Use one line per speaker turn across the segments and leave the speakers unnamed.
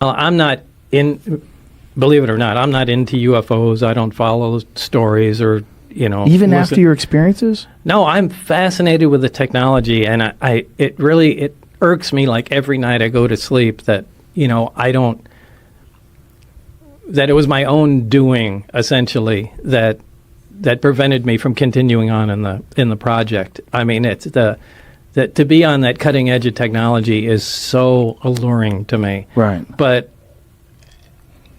I'm not in, believe it or not, I'm not into UFOs. I don't follow stories or,
Even after your experiences?
No, I'm fascinated with the technology, and it irks me like every night I go to sleep that, that it was my own doing, essentially, that prevented me from continuing on in the project. I mean, it's that to be on that cutting edge of technology is so alluring to me.
Right.
But,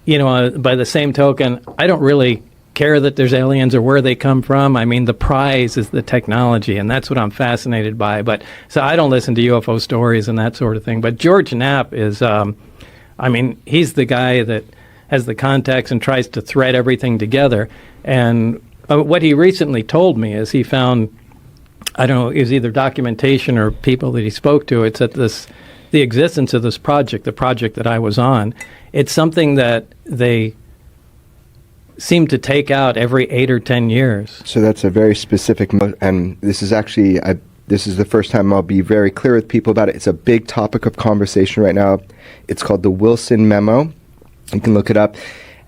by the same token, I don't really care that there's aliens or where they come from. I mean, the prize is the technology, and that's what I'm fascinated by. But so I don't listen to UFO stories and that sort of thing. But George Knapp is, he's the guy that has the contacts and tries to thread everything together. And what he recently told me is he found, I don't know, it was either documentation or people that he spoke to. It's that the existence of this project, the project that I was on, it's something that they seem to take out every 8 or 10 years.
So that's a very specific, and this is actually, this is the first time I'll be very clear with people about it. It's a big topic of conversation right now. It's called the Wilson Memo. You can look it up.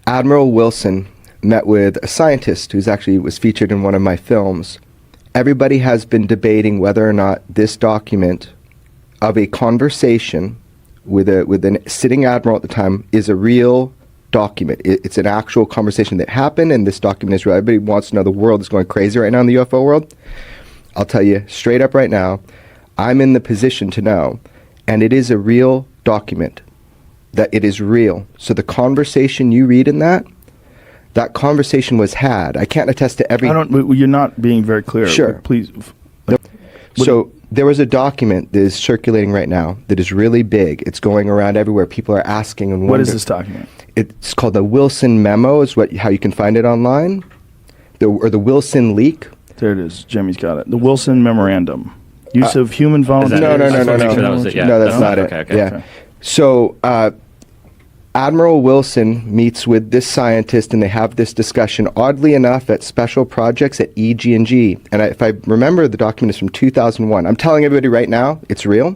Admiral Wilson met with a scientist who's actually was featured in one of my films. Everybody has been debating whether or not this document of a conversation with a sitting admiral at the time is a real document. It's an actual conversation that happened, and this document is real. Everybody wants to know. The world is going crazy right now in the UFO world. I'll tell you straight up right now, I'm in the position to know, and it is a real document, that it is real. So the conversation you read in that conversation was had. I can't attest to every...
You're not being very clear.
Sure.
Please.
So there was a document that is circulating right now that is really big. It's going around everywhere. People are asking and wondering.
What is this document?
It's called the Wilson Memo, is how you can find it online. Or the Wilson Leak.
There it is. Jimmy's got it. The Wilson Memorandum. Use of human volunteers.
No. No, that's not it.
Okay.
Yeah.
Okay.
So Admiral Wilson meets with this scientist, and they have this discussion, oddly enough, at special projects at EG&G. And if I remember, the document is from 2001. I'm telling everybody right now, it's real.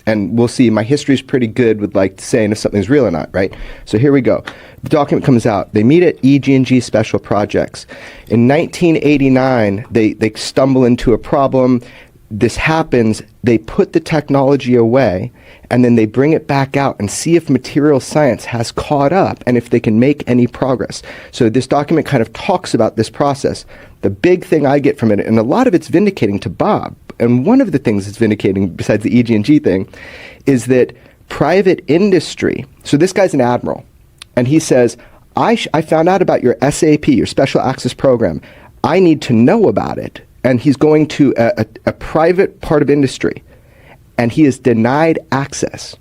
And we'll see. My history is pretty good with saying if something's real or not, right? So here we go. The document comes out. They meet at EG&G Special Projects. In 1989, they stumble into a problem. This happens. They put the technology away, and then they bring it back out and see if material science has caught up and if they can make any progress. So this document kind of talks about this process. The big thing I get from it, and a lot of it's vindicating to Bob, and one of the things that's vindicating, besides the EG&G thing, is that private industry, so this guy's an admiral, and he says, I found out about your SAP, your Special Access Program. I need to know about it. And he's going to a private part of industry, and he is denied access.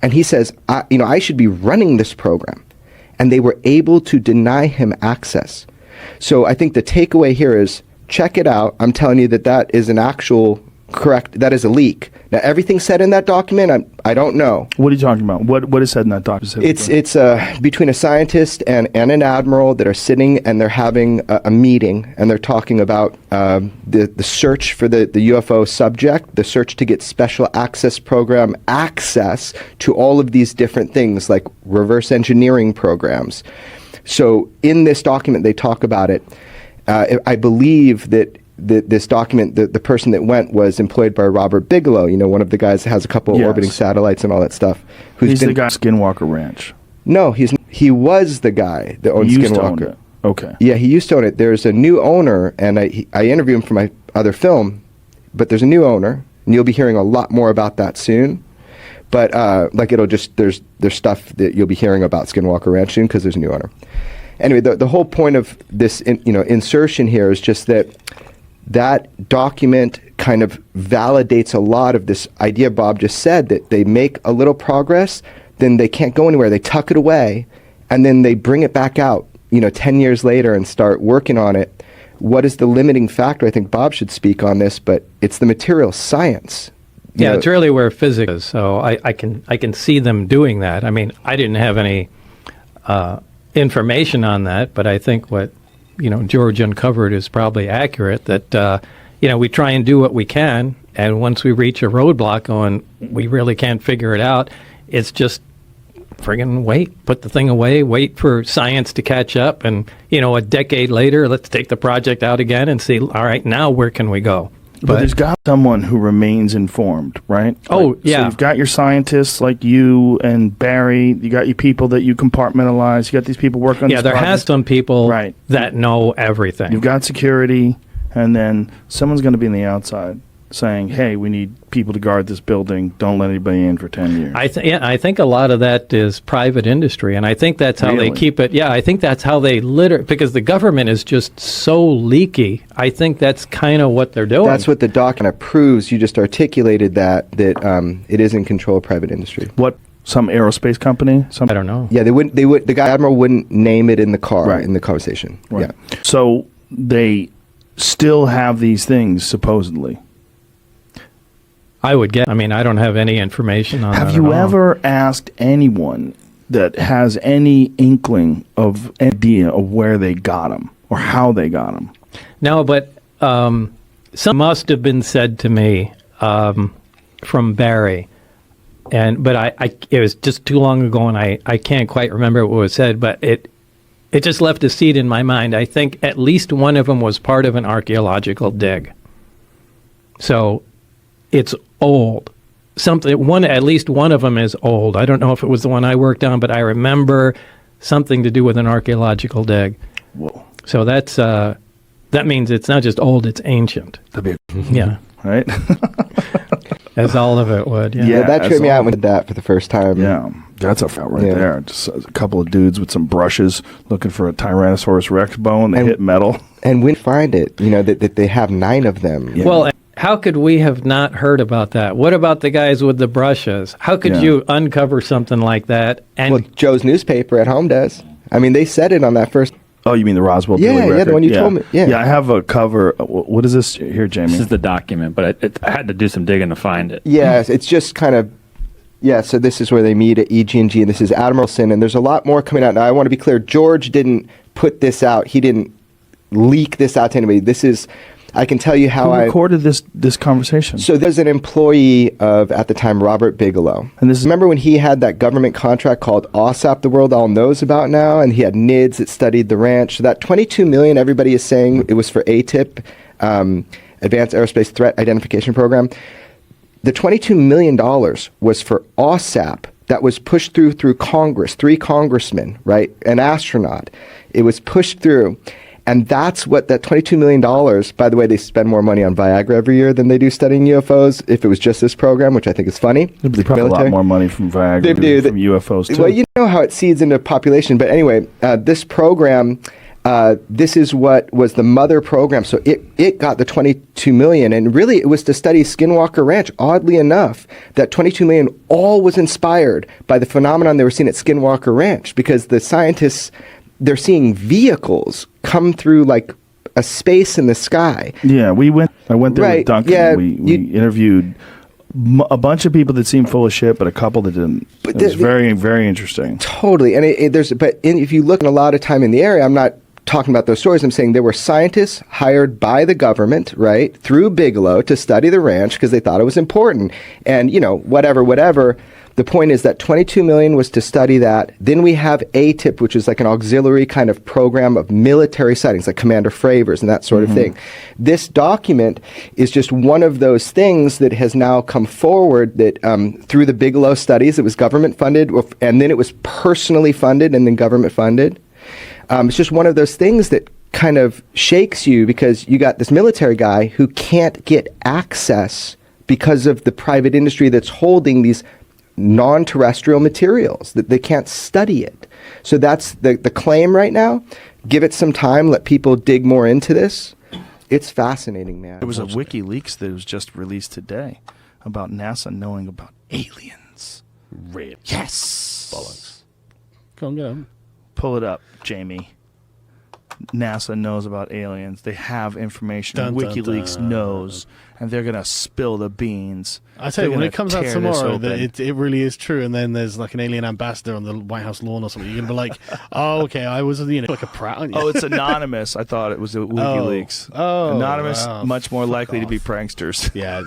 And he says, I should be running this program. And they were able to deny him access. So I think the takeaway here is, check it out. I'm telling you that is an actual correct, that is a leak. Now, everything said in that document, I don't know.
What are you talking about? What is said in that document?
It's between a scientist and an admiral that are sitting, and they're having a meeting, and they're talking about the search for the UFO subject, the search to get special access program access to all of these different things like reverse engineering programs. So in this document, they talk about it. I believe that this document, the person that went was employed by Robert Bigelow, one of the guys that has a couple of orbiting satellites and all that stuff.
He's the guy at Skinwalker Ranch.
No, he was the guy that owned Skinwalker.
Okay.
Yeah, he used to own it. There's a new owner, and I interviewed him for my other film, but there's a new owner, and you'll be hearing a lot more about that soon. But there's stuff that you'll be hearing about Skinwalker Ranch soon because there's a new owner. Anyway, the whole point of this insertion here is just that document kind of validates a lot of this idea Bob just said, that they make a little progress, then they can't go anywhere. They tuck it away, and then they bring it back out, 10 years later and start working on it. What is the limiting factor? I think Bob should speak on this, but it's the material science.
Yeah, it's really where physics is. So I can see them doing that. I mean, I didn't have any information on that, but I think what George uncovered is probably accurate, that we try and do what we can, and once we reach a roadblock going, we really can't figure it out, it's just friggin' wait, put the thing away, wait for science to catch up, and a decade later, let's take the project out again and see. All right, now where can we go?
But there's got someone who remains informed, right?
Oh, yeah.
So you've got your scientists like you and Barry. You got your people that you compartmentalize. You got these people working on
Yeah,
this
there
project.
has some people
Right.
that know everything.
You've got security, and then someone's going to be on the outside saying, hey, we need people to guard this building. Don't let anybody in for 10 years.
I think a lot of that is private industry, and I think that's how
Really?
they keep it. Yeah, I think that's how they because the government is just so leaky. I think that's kind of what they're doing.
That's what the document proves. You just articulated that it is in control of private industry.
What, some aerospace company?
I don't know.
Yeah, they would. The guy admiral wouldn't name it in the car
Right.
in the conversation.
Right.
Yeah.
So they still have these things, supposedly.
I would get. I mean, I don't have any information on that.
Have
at
you
all.
ever asked anyone that has any inkling of idea of where they got them or how they got them?
No, but some must have been said to me from Barry, but it was just too long ago, and I can't quite remember what was said, but it just left a seed in my mind. I think at least one of them was part of an archaeological dig. So it's old. At least one of them is old. I don't know if it was the one I worked on, but I remember something to do with an archaeological dig.
Whoa.
So that means it's not just old, it's ancient. Yeah,
Right?
as all of it would. Yeah.
Yeah.
That
as
tripped me
all-
out when I did that for the first time.
Yeah. That's a foul right
Yeah.
there. Just a couple of dudes with some brushes looking for a Tyrannosaurus Rex bone. They hit metal.
And when you find it, that they have 9 of them.
Yeah.
Well, how could we have not heard about that? What about the guys with the brushes? How could
Yeah.
you uncover something like that? And
Well, Joe's newspaper at home does. I mean, they said it on that first.
Oh, you mean the Roswell
Yeah,
Daily
yeah, the
record?
one you told me. Yeah.
Yeah, I have a cover. What is this here, Jamie?
This is the document, but I had to do some digging to find it.
Yeah, it's just kind of. Yeah, so this is where they meet at EG&G, and this is Admiral Wilson, and there's a lot more coming out. Now, I want to be clear, George didn't put this out. He didn't leak this out to anybody. This is, I can tell you how
Who recorded this conversation?
So there's an employee of, at the time, Robert Bigelow.
And this is-
Remember when he had that government contract called AAWSAP, the world all knows about now, and he had NIDS that studied the ranch. So that $22 million, everybody is saying it was for ATIP, Advanced Aerospace Threat Identification Program. The $22 million was for AAWSAP that was pushed through Congress, 3 congressmen, right, an astronaut. It was pushed through. And that's what that $22 million, by the way, they spend more money on Viagra every year than they do studying UFOs, if it was just this program, which I think is funny.
They probably a lot more money from Viagra
They do.
than from UFOs, too.
Well, you know how it seeds into population. But anyway, this program, this is what was the mother program. So it got the $22 million. And really, it was to study Skinwalker Ranch. Oddly enough, that $22 million all was inspired by the phenomenon they were seeing at Skinwalker Ranch, because the scientists, they're seeing vehicles come through like a space in the sky.
Yeah, I went there
Right,
with Duncan.
yeah,
we interviewed a bunch of people that seemed full of shit, but a couple that didn't.
But
It was
the-
very, very interesting.
Totally. And if you look in a lot of time in the area, I'm not talking about those stories. I'm saying there were scientists hired by the government, right, through Bigelow to study the ranch because they thought it was important. And, whatever. The point is that $22 million was to study that. Then we have ATIP, which is like an auxiliary kind of program of military sightings, like Commander Fravers and that sort of thing. This document is just one of those things that has now come forward that through the Bigelow studies, it was government funded, and then it was personally funded and then government funded. It's just one of those things that kind of shakes you, because you got this military guy who can't get access because of the private industry that's holding these non-terrestrial materials, that they can't study it. So that's the claim right now. Give it some time, let people dig more into this. It's fascinating, man.
There was a WikiLeaks that was just released today about NASA knowing about aliens.
Rip.
Yes!
Bollocks. Go on, get 'em.
Pull it up, Jamie. NASA knows about aliens. They have information.
Dun, dun,
WikiLeaks
dun.
knows, and they're gonna spill the beans.
I tell you,
They're
when
gonna
it comes out
tear this
tomorrow
open.
that it really is true, and then there's like an alien ambassador on the White House lawn or something, you're gonna be like, oh, okay, I was like a prat. aren't you?
Oh, it's anonymous. I thought it was a WikiLeaks.
Oh,
Anonymous,
wow.
much more
Fuck
likely to be
off.
pranksters.
Yeah,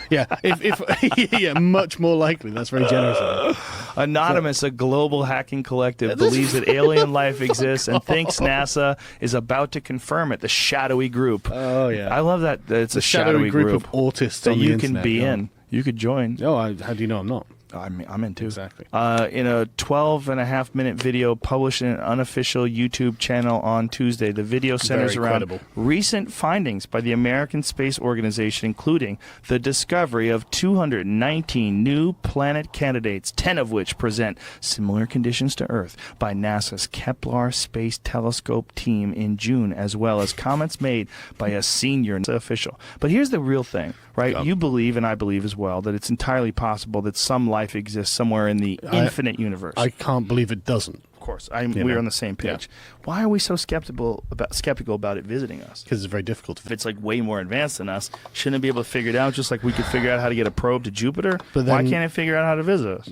yeah. If yeah, much more likely. That's very generous of you.
Anonymous, a global hacking collective, believes that alien life exists and thinks NASA is about to confirm it. The shadowy group.
Oh, yeah.
I love that. It's
The
a shadowy
group of autists
that
on the
you can
internet,
be
yeah.
in. You could join.
Oh, how do you know I'm not?
I'm in too.
Exactly.
In a 12.5-minute video published in an unofficial YouTube channel on Tuesday, the video centers
Very
around
credible.
recent findings by the American Space Organization, including the discovery of 219 new planet candidates, 10 of which present similar conditions to Earth, by NASA's Kepler Space Telescope team in June, as well as comments made by a senior NASA official. But here's the real thing, right?
Yeah.
You believe, and I believe as well, that it's entirely possible that some life exists somewhere in the infinite universe.
I can't believe it doesn't.
Of course,
You
we're
know?
on the same page.
Yeah.
Why are we so skeptical about it visiting us?
Because it's very difficult.
If it's like way more advanced than us, shouldn't it be able to figure it out just like we could figure out how to get a probe to Jupiter?
But
Why
then-
can't it figure out how to visit us?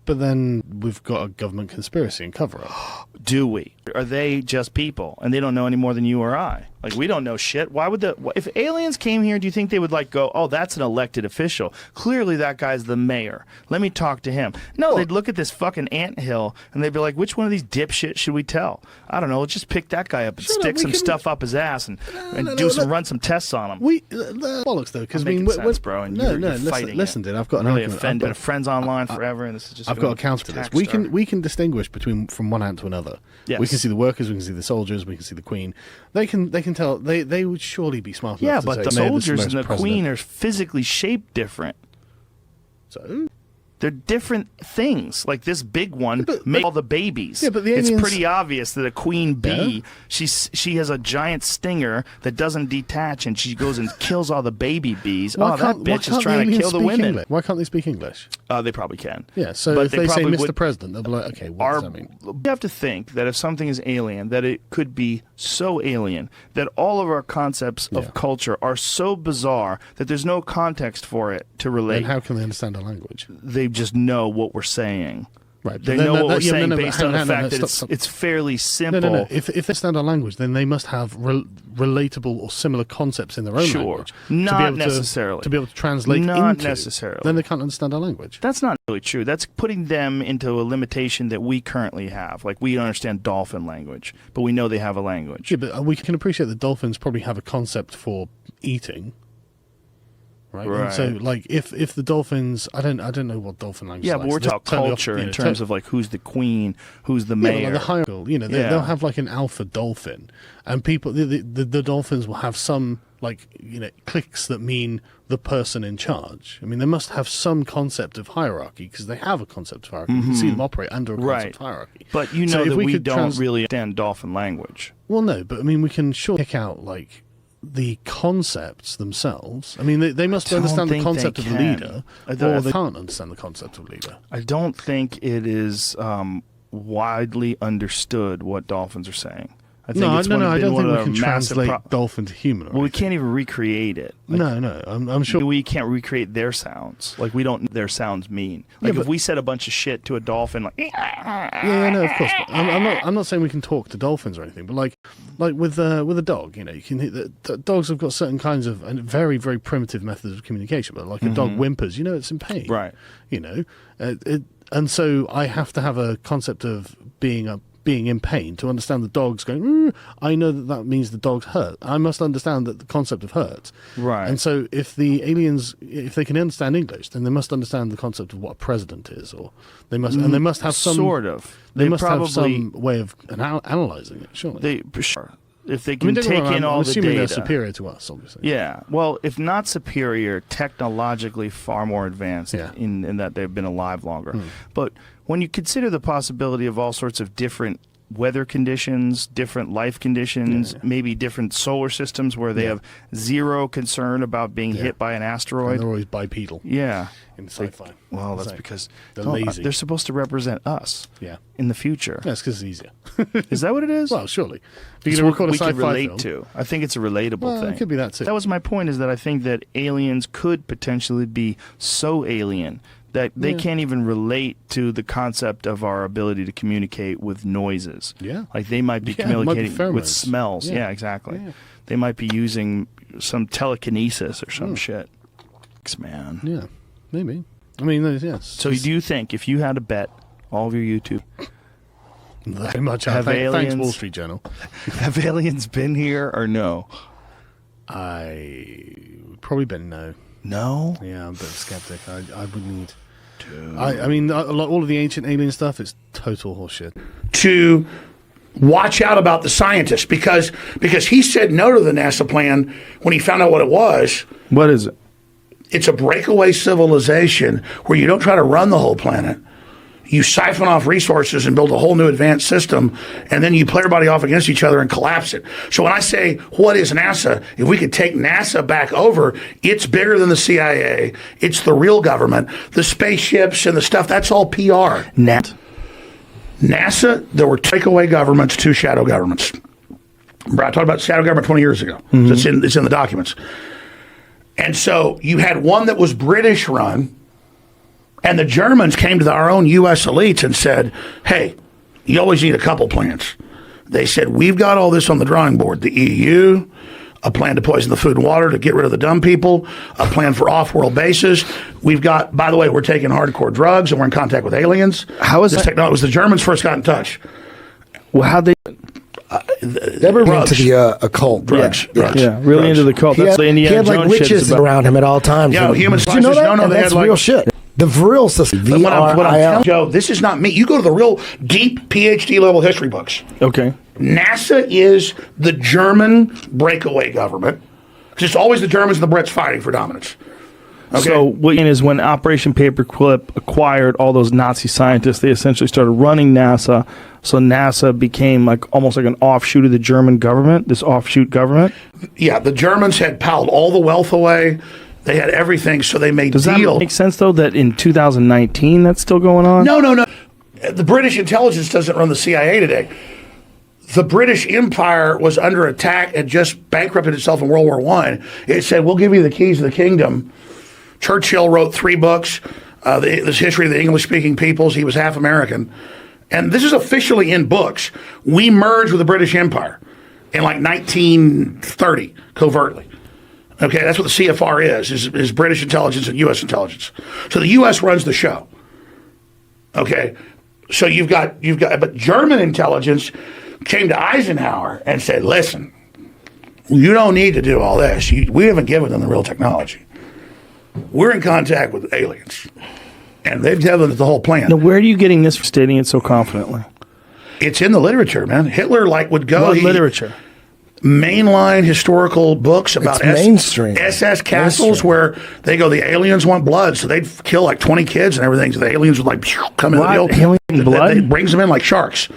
But then we've got a government conspiracy and cover-up.
Do we? Are they just people and they don't know any more than you or I? Like, we don't know shit. Why would if aliens came here, do you think they would like go, oh, that's an elected official? Clearly that guy's the mayor. Let me talk to him. No, they'd look at this fucking anthill and they'd be like, which one of these dipshits should we tell? I don't know. Let's just pick that guy up and stick some stuff up his ass and run some tests on him.
Bollocks though, because
I'm making sense, bro, and you're fighting
listen,
it.
dude. I've got
I'm
an
really
argument.
offended. Been friends online forever, and this is just.
I've got a counter to this. We can distinguish from one ant to another.
Yes.
We can see the workers, we can see the soldiers, we can see the queen. They can tell. They would surely be smart enough.
Yeah,
to
but
say,
the
"No, this
soldiers
is
and the
most
queen
president."
are physically shaped different.
So
They're different things. Like this big one makes all the babies.
Yeah, but the
it's
aliens-
pretty obvious that a queen bee, she has a giant stinger that doesn't detach, and she goes and kills all the baby bees.
why
That
why
bitch is
can't
trying to
aliens
kill the
speak
women.
English? Why can't they speak English?
They probably can.
Yeah, so
But
if they say
probably
Mr.
would-
President, they'll be like, okay, what does that mean?
You have to think that if something is alien, that it could be so alien that all of our concepts of
Yeah.
culture are so bizarre that there's no context for it to
Then
relate.
how can they understand our language?
They just know what we're saying.
Right,
They
but
know
then
what we're
yeah,
saying
no,
based
hang
on the
on,
fact that
stop.
it's fairly simple.
No. If they understand our language, then they must have relatable or similar concepts in their own
Sure.
language.
Not
to
necessarily.
To be able to translate
Not
into.
necessarily.
Then they can't understand our language.
That's not really true. That's putting them into a limitation that we currently have. Like, we understand dolphin language, but we know they have a language.
Yeah, but we can appreciate that dolphins probably have a concept for eating. Right. And so, like, if the dolphins, I don't know what dolphin language.
Yeah,
is
but
like,
we're
so
talking
totally
culture
off,
in terms of, like, who's the queen, who's the mayor.
Yeah, like the hierarchical,
Yeah.
they'll have like an alpha dolphin, and people, the dolphins will have some clicks that mean the person in charge. I mean, they must have some concept of hierarchy because they have a concept of hierarchy. You can see them operate under a concept of hierarchy.
But you
So
know
if
that we
could
don't really understand dolphin language.
Well, no, but I mean, we can sure pick out like the concepts themselves. I mean, they must
don't
understand the
think
concept
they
of
can.
leader,
I don't-
or they can't understand the concept of leader.
I don't think it is widely understood what dolphins are saying. I think
No,
it's
I don't think we
the
can
massive
translate dolphin to human.
Well, we can't even recrecreate it. Like,
No, I'm sure.
we can't recreate their sounds. Like, we don't know what their sounds mean. Like,
Yeah,
if
but-
we said a bunch of shit to a dolphin, like,
Yeah, no, of course. But I'm not saying we can talk to dolphins or anything, but like with a dog, you can the dogs have got certain kinds of and very very primitive methods of communication. But like a dog whimpers, it's in pain,
Right.
And so I have to have a concept of being in pain to understand the dog's going. I know that means the dog's hurt. I must understand that the concept of hurt.
Right.
And so if the aliens, if they can understand English, then they must understand the concept of what a president is, or they must have some
sort of.
They must
probably,
have some way of analyzing it, surely.
Sure. If they
I
can
mean, don't get me
take
wrong,
in all
I'm
the
assuming
data.
they're superior to us, obviously.
Yeah. Well, if not superior, technologically far more advanced
Yeah.
in that they've been alive longer. But when you consider the possibility of all sorts of different weather conditions, different life conditions, maybe different solar systems where they have zero concern about being hit by an
And
asteroid.
they're always bipedal
Yeah.
in sci-fi.
Well, that's
So
because
they're lazy.
they're supposed to represent us
Yeah.
in the future.
That's because it's easier.
Is that what it is?
Well, surely. If you're
It's
going
what
to record a
we
sci-fi
can relate
film,
to. I think it's a relatable
well,
thing.
it could be that too.
That was my point, is that I think that aliens could potentially be so alien that they can't even relate to the concept of our ability to communicate with noises.
Yeah.
Like they might be
Yeah, it might be
communicating with
pheromones.
smells.
Yeah.
Yeah, exactly.
Yeah.
They might be using some telekinesis or some shit. Man.
Yeah, maybe. I mean, yes.
So do you think if you had to bet all of your YouTube,
Very much.
Have
Thanks,
aliens-
Wall Street Journal.
have aliens been here or no?
I would probably bet no.
No?
Yeah, I'm a bit of a skeptic. I would need. I mean, all of the ancient alien stuff is total horseshit.
To watch out about the scientists because he said no to the NASA plan when he found out what it was.
What is it?
It's a breakaway civilization where you don't try to run the whole planet. You siphon off resources and build a whole new advanced system, and then you play everybody off against each other and collapse it. So when I say, what is NASA? If we could take NASA back over, it's bigger than the CIA. It's the real government. The spaceships and the stuff, that's all PR. NASA, there were takeaway governments, 2 shadow governments. I talked about shadow government 20 years ago. So it's in the documents. And so you had one that was British run, and the Germans came to our own U.S. elites and said, hey, you always need a couple plans. They said, we've got all this on the drawing board. The EU, a plan to poison the food and water to get rid of the dumb people, a plan for off-world bases. We've got, by the way, we're taking hardcore drugs and we're in contact with aliens.
How is
this
that?
technology? It was the Germans first got in touch.
Well, how'd they?
They were
Drugs.
into the occult.
Drugs. Drugs.
Yeah, really
Drugs.
into the cult.
He
That's
had,
the
he
Indiana
had like
Jones shit.
witches
is about.
around him at all times.
Yeah, human
Did you know
scientists.
that?
No,
And
they
that's
had like
real shit. The vril system.
But what I'm telling
VRIL.
Joe, this is not me. You go to the real deep PhD level history books.
Okay.
NASA is the German breakaway government. It's always the Germans and the Brits fighting for dominance. Okay.
So what is when Operation Paperclip acquired all those Nazi scientists, they essentially started running NASA. So NASA became like almost like an offshoot of the German government, this offshoot government.
Yeah, the Germans had piled all the wealth away. They had everything, so they made
Does
deals.
that make sense though that in 2019 that's still going on?
No. The British intelligence doesn't run the CIA today. The British Empire was under attack and just bankrupted itself in World War I. It said, we'll give you the keys of the kingdom. Churchill wrote 3 books, this history of the English-speaking peoples. He was half American. And this is officially in books. We merged with the British Empire in like 1930, covertly. Okay, that's what the CFR is British intelligence and U.S. intelligence. So the U.S. runs the show. Okay, so you've got, but German intelligence came to Eisenhower and said, listen, you don't need to do all this. We haven't given them the real technology. We're in contact with aliens. And they've given us the whole plan.
Now, where are you getting this for stating it so confidently?
It's in the literature, man. Hitler would go.
What literature?
Mainline historical books about
It's mainstream.
SS castles
Mainstream.
where they go, the aliens want blood, so they'd kill like 20 kids and everything. So the aliens would like come in the
What?
deal.
Alien blood?
It brings them in like sharks.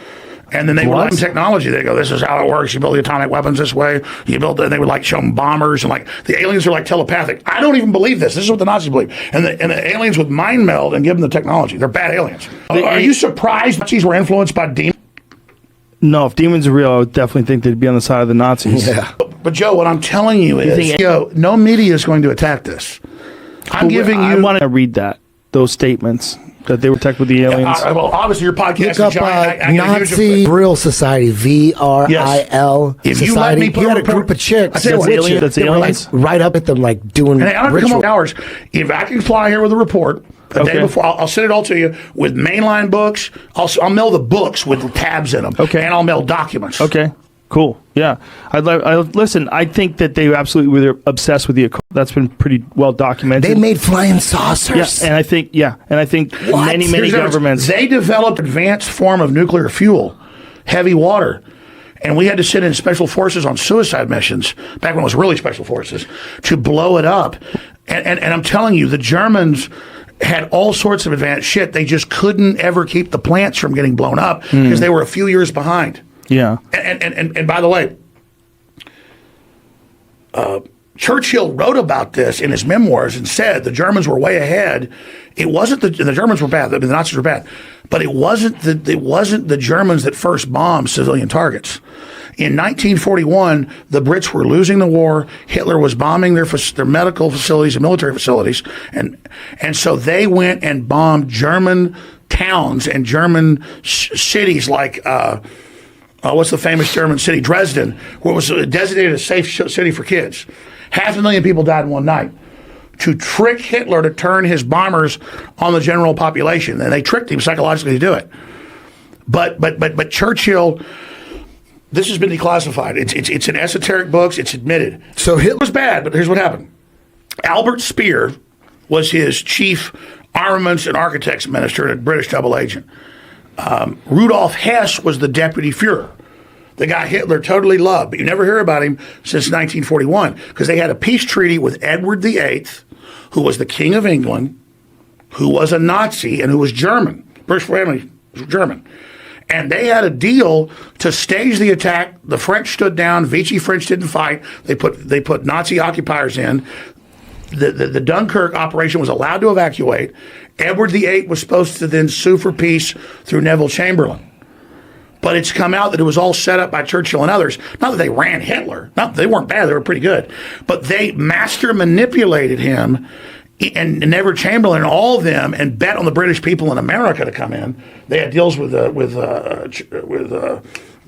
And then they would
What?
learn technology. They go, this is how it works. You build the atomic weapons this way. You build, and they would like show them bombers and like the aliens are like telepathic. I don't even believe this. This is what the Nazis believe. And the aliens would mind meld and give them the technology. They're bad aliens. Are you surprised Nazis were influenced by demons?
No, if demons are real, I would definitely think they'd be on the side of the Nazis.
Yeah.
But Joe, what I'm telling you is,
think-
no media is going to attack this. I'm giving you.
I want to read those statements that they were attacked with the aliens.
Well, obviously your podcast
Look
is
up
giant. I
Nazi Vril Society, VRIL
If
Society.
you let me put
he had
a
a group of chicks
I tell you what,
witches
that's
that were like
aliens?
right up at them, like doing
And I don't have to come
ritual.
up hours. If I can fly here with a report the day
Okay.
before, I'll send it all to you with mainline books. I'll mail the books with tabs in them.
Okay.
And I'll mail documents.
Okay, cool. Yeah, listen. I think that they absolutely were obsessed with the occult. That's been pretty well documented.
They made flying saucers.
and I think
What?
many
Here's the difference.
governments.
They developed advanced form of nuclear fuel, heavy water. And we had to send in special forces on suicide missions, back when it was really special forces, to blow it up. And I'm telling you, the Germans had all sorts of advanced shit. They just couldn't ever keep the plants from getting blown up because they were a few years behind.
Yeah.
And by the way, Churchill wrote about this in his memoirs and said the Germans were way ahead. It wasn't the Germans were bad. The Nazis were bad, but it wasn't the Germans that first bombed civilian targets. In 1941, the Brits were losing the war. Hitler was bombing their medical facilities and military facilities, and so they went and bombed German towns and German cities like. What's the famous German city? Dresden, where it was designated a safe city for kids. 500,000 people died in one night. to trick Hitler to turn his bombers on the general population. And they tricked him psychologically to do it. But Churchill, this has been declassified. It's in esoteric books. It's admitted.
So Hitler
Was bad, but here's what happened. Albert Speer was his chief armaments and architects minister, a British double agent. Rudolf Hess was the deputy Fuhrer, the guy Hitler totally loved, but you never hear about him since 1941 because they had a peace treaty with Edward VIII, who was the King of England, who was a Nazi and who was German. British family was German. And they had a deal to stage the attack. The French stood down. Vichy French didn't fight. They put Nazi occupiers in. The Dunkirk operation was allowed to evacuate. Edward VIII was supposed to then sue for peace through Neville Chamberlain. But it's come out that it was all set up by Churchill and others. Not that they ran Hitler. Not they weren't bad. They were pretty good. But they master manipulated him and Neville Chamberlain and all of them and bet on the British people in America to come in. They had deals with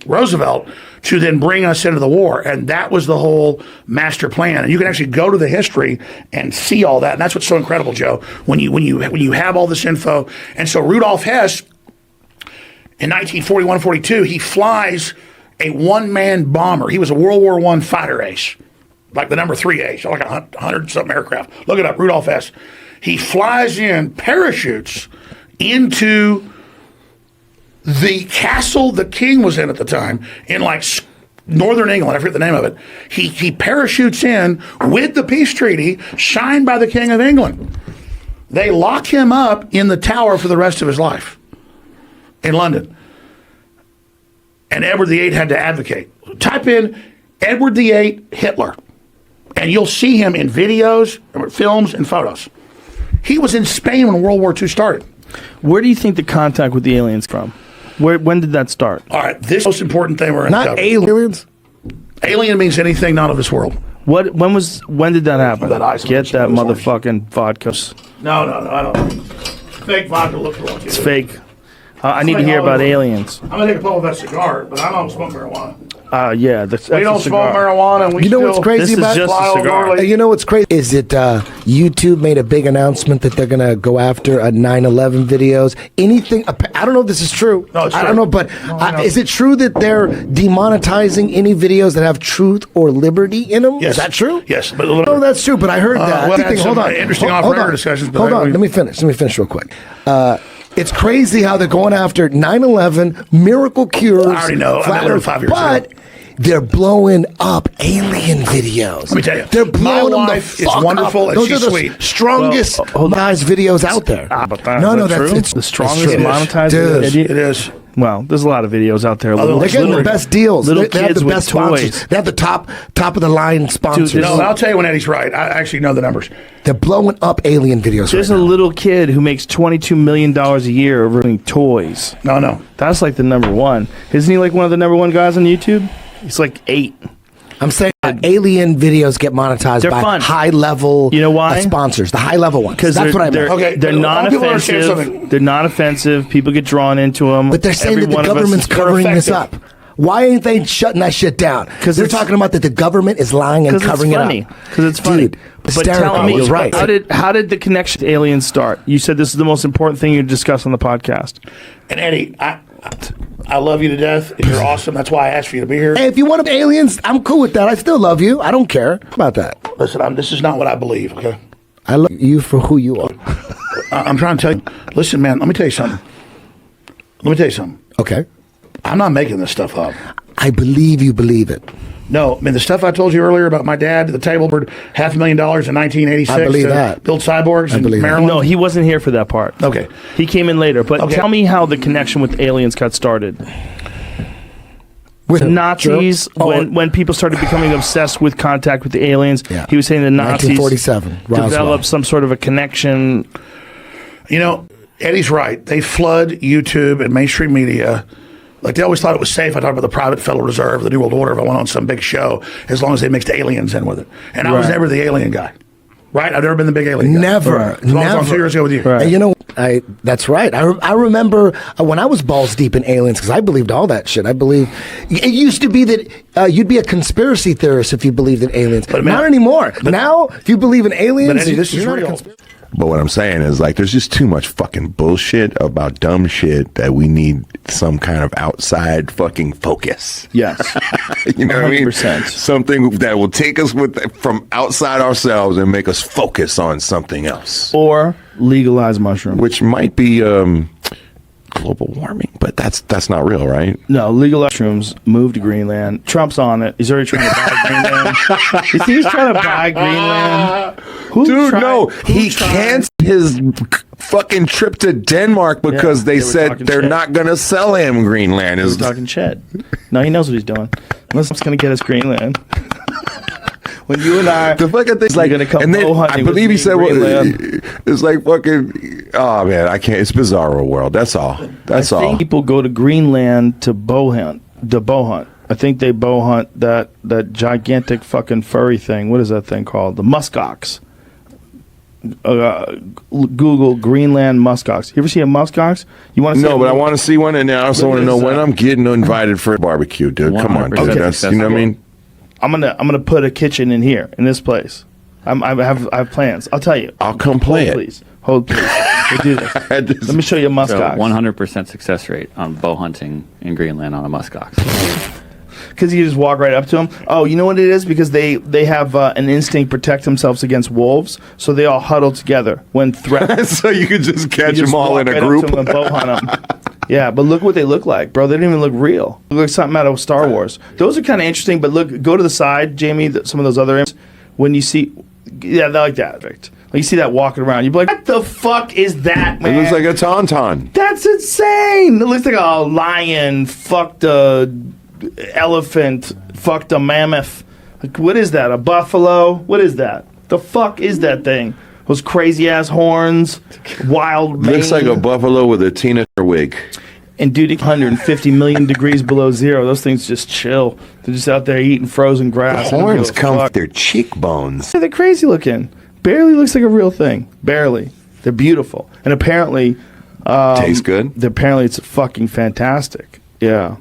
Roosevelt to then bring us into the war, and that was the whole master plan. And you can actually go to the history and see all that, and that's what's so incredible, Joe. When you have all this info, and so Rudolf Hess in 1941-42, he flies a one-man bomber. He was a World War I fighter ace, like the number 3 ace, like 100-something aircraft. Look it up, Rudolf Hess. He flies in, parachutes into the castle the king was in at the time, in like northern England, I forget the name of it. He parachutes in with the peace treaty signed by the King of England. They lock him up in the tower for the rest of his life in London. And Edward VIII had to advocate. Type in Edward VIII Hitler, and you'll see him in videos, films, and photos. He was in Spain when World War II started.
Where do you think the contact with the aliens from? When did that start?
All right, this is the most important thing we're going to
not
cover.
aliens.
Alien means anything not of this world.
When did that happen?
That ice
Get that motherfucking vodka.
No, I don't. Fake vodka looks wrong.
It's fake. I need to hear about aliens.
I'm going to take a pull of that cigar, but I don't smoke marijuana.
Yeah, that's
We don't
a
smoke
cigar.
marijuana. And we
You know
still
what's crazy
This is
about
just
fly
a
over
cigar.
early.
You know what's crazy is that YouTube made a big announcement that they're going to go after 9/11 videos. Anything? I don't know if this is true.
No, it's
I
true.
don't know, but
I know.
is it true that they're demonetizing any videos that have truth or liberty in them?
Yes.
Is that true?
Yes, but
No, that's true. But I heard that.
well, had
Hold
some
on.
interesting
Hold
off-air
on.
discussions, but
Hold
I-
on. Let me finish real quick. It's crazy how they're going after 9/11 miracle cures.
I already know. I've
flat
been
earth,
5 years
but
ago.
they're blowing up alien videos.
Let me tell you,
they're
my
blowing them
wife
the
is
fuck
wonderful
up.
and
Those
she's
are the
sweet.
strongest monetized videos out there.
But that,
No,
is
no,
that
that's
true?
it's
The strongest
true.
monetized
Dude.
idiot?
It is.
Well, there's a lot of videos out there.
Other
They're
than
getting the
Little-
best deals.
little
They have
kids
the
with
best sponsors.
toys.
They have the top of the line sponsors.
Dude,
No, I'll tell you when Eddie's right. I actually know the numbers.
They're blowing up alien videos.
There's
right
a
now.
little kid who makes $22 million a year over doing toys.
No.
That's like the number one. Isn't he like one of the number one guys on YouTube? He's like 8.
I'm saying alien videos get monetized
They're
by
fun.
high level.
You know why?
Sponsors, the high level ones.
Because
That's what I meant.
Okay,
they're
but a lot of people understand
non-offensive.
something.
They're not offensive. People get drawn into them.
But they're saying that the government's covering this up. Why ain't they shutting that shit down?
'Cause
they're
it's-
talking about that the government is lying and
Because
covering
it's funny.
it up.
Because it's funny.
Dude,
but
hysterical.
tell me,
You're right.
how did the connection to aliens start? You said this is the most important thing you discuss on the podcast.
And Eddie, I love you to death. And you're awesome. That's why I asked for you to be here.
Hey, if you want aliens, I'm cool with that. I still love you. I don't care about that.
Listen, this is not what I believe, okay?
I love you for who you are.
I'm trying to tell you. Listen, man, let me tell you something.
Okay.
I'm not making this stuff up.
I believe you believe it.
No, I mean, the stuff I told you earlier about my dad at the table for $500,000 in 1986
I believe
to
that.
build cyborgs
I
in
believe that.
Maryland.
No, he wasn't here for that part.
Okay.
He came in later. But
Okay.
tell me how the connection with aliens got started.
With
The Nazis,
Oh,
when people started becoming obsessed with contact with the aliens,
Yeah.
he was saying the Nazis
1947, Roswell.
developed some sort of a connection.
You know, Eddie's right. They flood YouTube and mainstream media. Like they always thought it was safe. I talked about the private Federal Reserve, the New World Order. If I went on some big show, as long as they mixed aliens in with it. And I was
Right.
never the alien guy. Right? I've never been the big alien guy.
Never,
So I was on 2 years ago with you.
And you know, that's right. I remember when I was balls deep in aliens because I believed all that shit. I believe it used to be that you'd be a conspiracy theorist if you believed in aliens, but not anymore. Now, if you believe in aliens,
this is
you're not a
real.
conspiracy.
But what I'm saying is, like, there's just too much fucking bullshit about dumb shit that we need some kind of outside fucking focus.
Yes.
You know what I mean?
100%.
Something that will take us from outside ourselves and make us focus on something else.
Or legalize mushrooms.
Which might be global warming, but that's not real, right?
No, legal mushrooms, move to Greenland. Trump's on it. He's already trying to buy Greenland. You think he's trying to buy Greenland?
He canceled his fucking trip to Denmark because
they
they
were
said
talking
they're
shit.
not going to sell him Greenland.
He's talking shit. No, he knows what he's doing. Unless he's going to get us Greenland. When you and I,
the fucking thing's like,
gonna come
and then
bow hunting
I
with
believe
me
he said,
in
well,
Greenland.
it's like fucking, oh man, I can't. It's bizarro world. That's all. That's
I
all.
think people go to Greenland to bow hunt. I think they bow hunt that gigantic fucking furry thing. What is that thing called? The muskox. Google Greenland muskox. You ever see a muskox? You want to see?
No, but I want to see one, and I also want to know
is
when
that?
I'm getting invited for a barbecue, dude. Come on, dude.
100%
That's, you know what I mean?
I'm gonna put a kitchen in here in this place. I have plans. I'll tell you.
I'll come play it.
Hold please. We'll do this. Let me show you a
So
muskox.
100% success rate on bow hunting in Greenland on a muskox.
Because you just walk right up to them. Oh, you know what it is? Because they have an instinct to protect themselves against wolves, so they all huddle together when threatened.
So you could just catch
You just
them all
walk
in a
right up
group.
to 'em and bow hunt 'em. Yeah, but look what they look like, bro. They don't even look real. They look like something out of Star Wars. Those are kind of interesting, but look, go to the side, Jamie. Some of those other images. When you see, yeah, they're like that. Perfect. Like you see that walking around, you'd be like, "What the fuck is that, man?"
It looks like a tauntaun.
That's insane. It looks like a lion fucked a elephant, fucked a mammoth. Like, what is that? A buffalo? What is that? The fuck is that thing? Those crazy ass horns, wild mane.
Looks like a buffalo with a Tina Turner wig.
And dude, 150 million degrees below zero. Those things just chill. They're just out there eating frozen grass.
The
They don't
horns
give a
come
fuck.
with their cheekbones.
They're crazy looking. Barely looks like a real thing. Barely. They're beautiful. And apparently,
Tastes good.
apparently it's fucking fantastic. Yeah.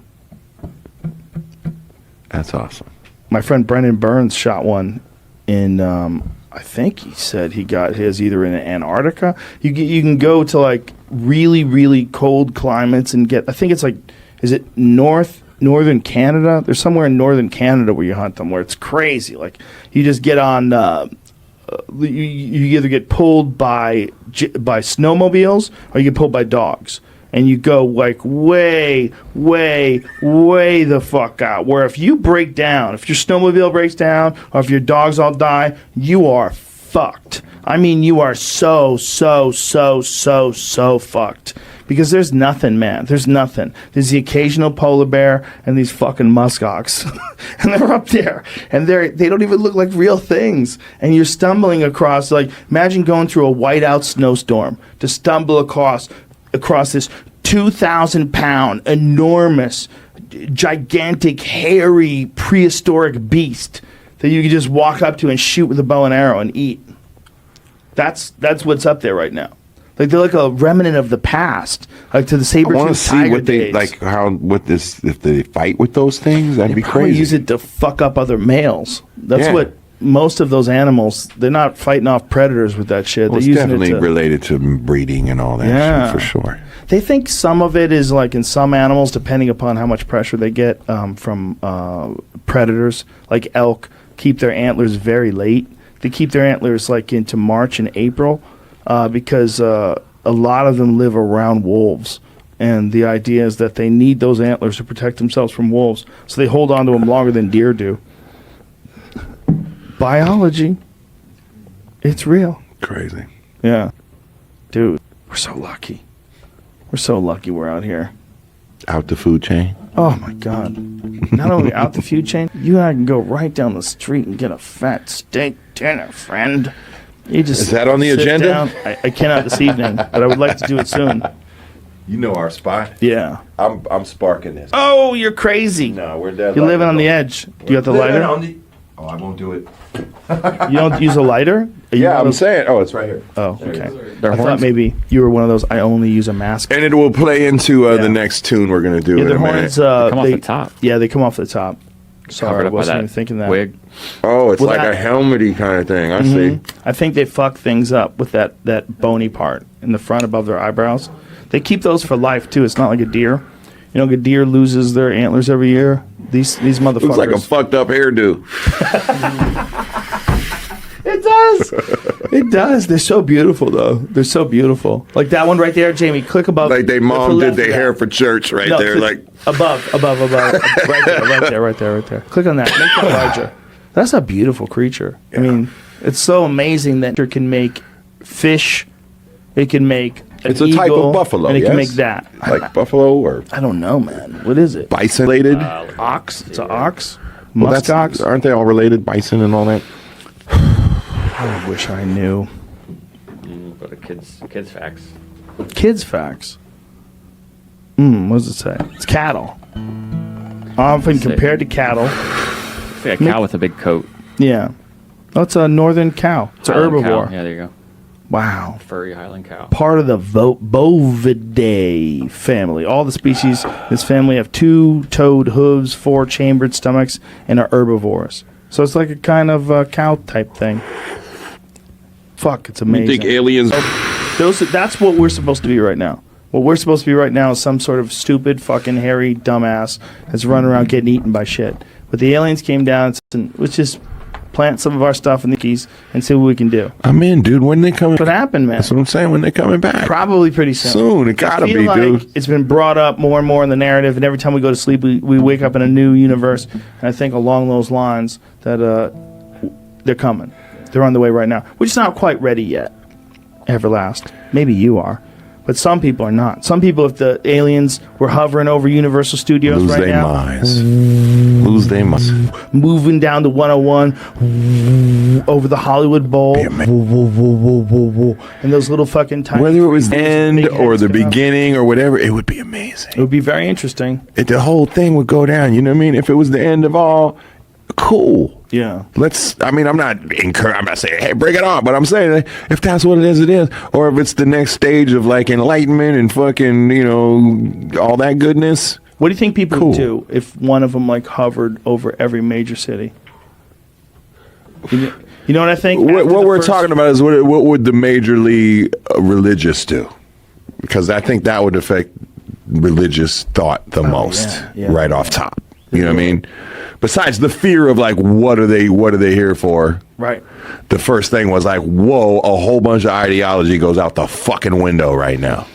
That's awesome.
My friend Brendan Burns shot one in, I think he said he got his either in Antarctica. You can go to like really, really cold climates and get, I think it's like, is it northern Canada? There's somewhere in northern Canada where you hunt them where it's crazy. Like you just get on, you either get pulled by snowmobiles or you get pulled by dogs. And you go like way, way, way the fuck out. Where if you break down, if your snowmobile breaks down, or if your dogs all die, you are fucked. I mean, you are so fucked. Because there's nothing, man. There's nothing. There's the occasional polar bear and these fucking muskox. And they're up there. And they don't even look like real things. And you're stumbling across, like, imagine going through a whiteout snowstorm to stumble across this 2,000-pound, enormous, gigantic, hairy, prehistoric beast that you can just walk up to and shoot with a bow and arrow and eat. That's what's up there right now. Like they're like a remnant of the past, like to the
I
saber-toothed
want to see
tiger
what they
days.
like. If they fight with those things, that'd be
Probably
crazy.
use it to fuck up other males. That's
Yeah.
what most of those animals. They're not fighting off predators with that shit.
Well, it's
they're using
definitely
it to,
related to breeding and all that
Yeah.
shit for sure.
They think some of it is like in some animals, depending upon how much pressure they get from predators, like elk, keep their antlers very late. They keep their antlers like into March and April because a lot of them live around wolves. And the idea is that they need those antlers to protect themselves from wolves. So they hold on to them longer than deer do. Biology. It's real.
Crazy.
Yeah. Dude, we're so lucky. We're so lucky we're out here.
Out the food chain.
Oh my God. Not only out the food chain, you and I can go right down the street and get a fat steak dinner, friend. You just
Is that on the
sit
agenda?
down. I cannot this evening, but I would like to do it soon.
You know our spot.
Yeah.
I'm sparking this.
Oh, you're crazy.
No, we're dead.
You're living on the edge. Do you got the lighter?
Oh, I won't do it.
You don't use a lighter? Are you
Yeah,
one of
I'm
those-
saying. Oh, it's right here.
Oh, okay. I thought maybe you were one of those. I only use a mask.
And it will play into
Yeah.
the next tune we're gonna do
Yeah,
in
the
a minute.
horns.
come off the top.
Yeah, they come off the top. Sorry,
Covered
I
up by
wasn't
that
even thinking that.
wig.
Oh, it's
Well,
like
that-
a helmety kind of thing. I see.
I think they fuck things up with that bony part in the front above their eyebrows. They keep those for life too. It's not like a deer. You know, like a deer loses their antlers every year. These motherfuckers.
Looks like a fucked up hairdo.
It does. It does. They're so beautiful, though. They're so beautiful. Like that one right there, Jamie. Click above.
Like they
to the
mom did
left
their
of
hair
that.
for church right
No,
there.
click
Like
above. Right there. Click on that. Make that larger. That's a beautiful creature. I mean, it's so amazing that it can make fish. It can make. An
it's a type
eagle,
of buffalo.
and it
yes?
can make that.
Like buffalo or
I don't know, man. What is it?
bison related.
Ox. It's an ox.
Well,
Musk ox.
aren't they all related? Bison and all that.
I wish I knew.
Go to kids facts.
Kids facts. What does it say? It's cattle. Often
Sick.
compared to cattle.
It's like a cow with a big coat.
Yeah. Oh, it's a northern cow. It's an
Highland cow.
herbivore.
Yeah, there you go.
Wow.
Furry Highland cow.
Part of the Bovidae family. All the species in this family have two-toed hooves, four-chambered stomachs, and are herbivores. So it's like a kind of cow type thing. Fuck, it's
You
amazing.
think aliens?
That's what we're supposed to be right now. What we're supposed to be right now is some sort of stupid, fucking, hairy dumbass that's running around getting eaten by shit. But the aliens came down and let's just plant some of our stuff in the keys and see what we can do.
I'm in, dude. When they coming?
What happened, man?
That's what I'm saying. When they coming back?
Probably pretty soon.
Soon. It gotta
I feel
be,
like
dude.
it's been brought up more and more in the narrative, and every time we go to sleep, we wake up in a new universe. And I think along those lines that they're coming. They're on the way right now. We're just not quite ready yet. Everlast. Maybe you are. But some people are not. Some people, if the aliens were hovering over Universal Studios
Lose
right
their
now,
minds. Lose their minds.
moving down to 101 over the Hollywood Bowl, and those little fucking tiny
Whether it was the
big
end
heads
or the
coming out.
beginning or whatever, it would be amazing.
It would be very interesting.
The whole thing would go down. You know what I mean? If it was the end of all, cool.
Yeah.
I'm not saying, hey, bring it on, but I'm saying if that's what it is, or if it's the next stage of like enlightenment and fucking, all that goodness.
What do you think people
Cool.
would do if one of them like hovered over every major city? You know what I think?
What
After the
we're
first-
talking about is what would the majorly religious do? Because I think that would affect religious thought the most
yeah.
right off top. You know what I mean? Besides the fear of like, what are they here for?
Right.
The first thing was like, whoa, a whole bunch of ideology goes out the fucking window right now.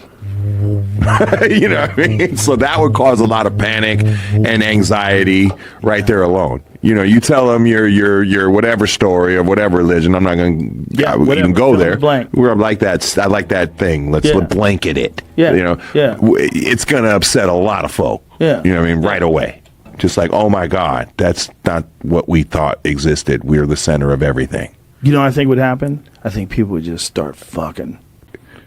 You know what I mean? So that would cause a lot of panic and anxiety right there alone. You tell them your whatever story of whatever religion. I'm not going to
whatever.
even go
Fill in
there.
the blank.
We're like that. I like that thing. Let's
Yeah.
blanket it.
Yeah. Yeah.
It's going to upset a lot of folk.
Yeah.
You know what I mean? Right away. Just like, oh my God, that's not what we thought existed. We're the center of everything.
You know what I think would happen? I think people would just start fucking.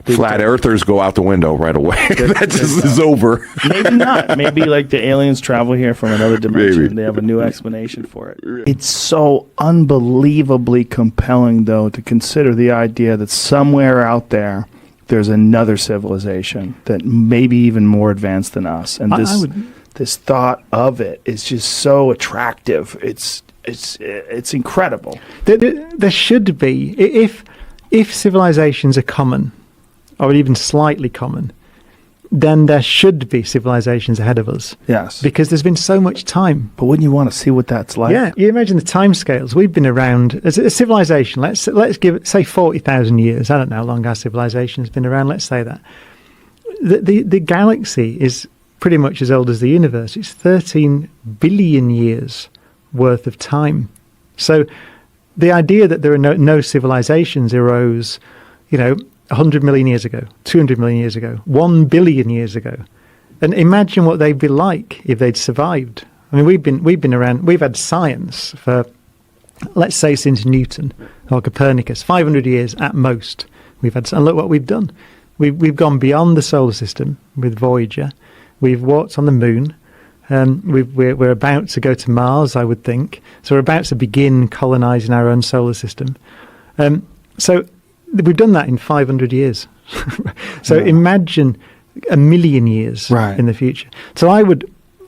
Flat earthers go out the window right away. That just is over.
Maybe not. Maybe like the aliens travel here from another dimension.
Maybe.
They have a new explanation for it. It's so unbelievably compelling, though, to consider the idea that somewhere out there, there's another civilization that may be even more advanced than us. And this thought of it is just so attractive. It's incredible.
There should be, if civilizations are common, or even slightly common, then there should be civilizations ahead of us.
Yes.
Because there's been so much time.
But wouldn't you want to see what that's like?
Yeah, you imagine the timescales. We've been around as a civilization. Let's give it, say, 40,000 years. I don't know how long our civilization has been around. Let's say that the galaxy is pretty much as old as the universe. It's 13 billion years worth of time. So the idea that there are no civilizations arose, 100 million years ago, 200 million years ago, 1 billion years ago. And imagine what they'd be like if they'd survived. I mean, we've been around, we've had science for, let's say, since Newton or Copernicus, 500 years at most. And look what we've done. We've gone beyond the solar system with Voyager. We've walked on the moon. We're about to go to Mars, I would think. So we're about to begin colonizing our own solar system. So we've done that in 500 years. So imagine a million years in the future. So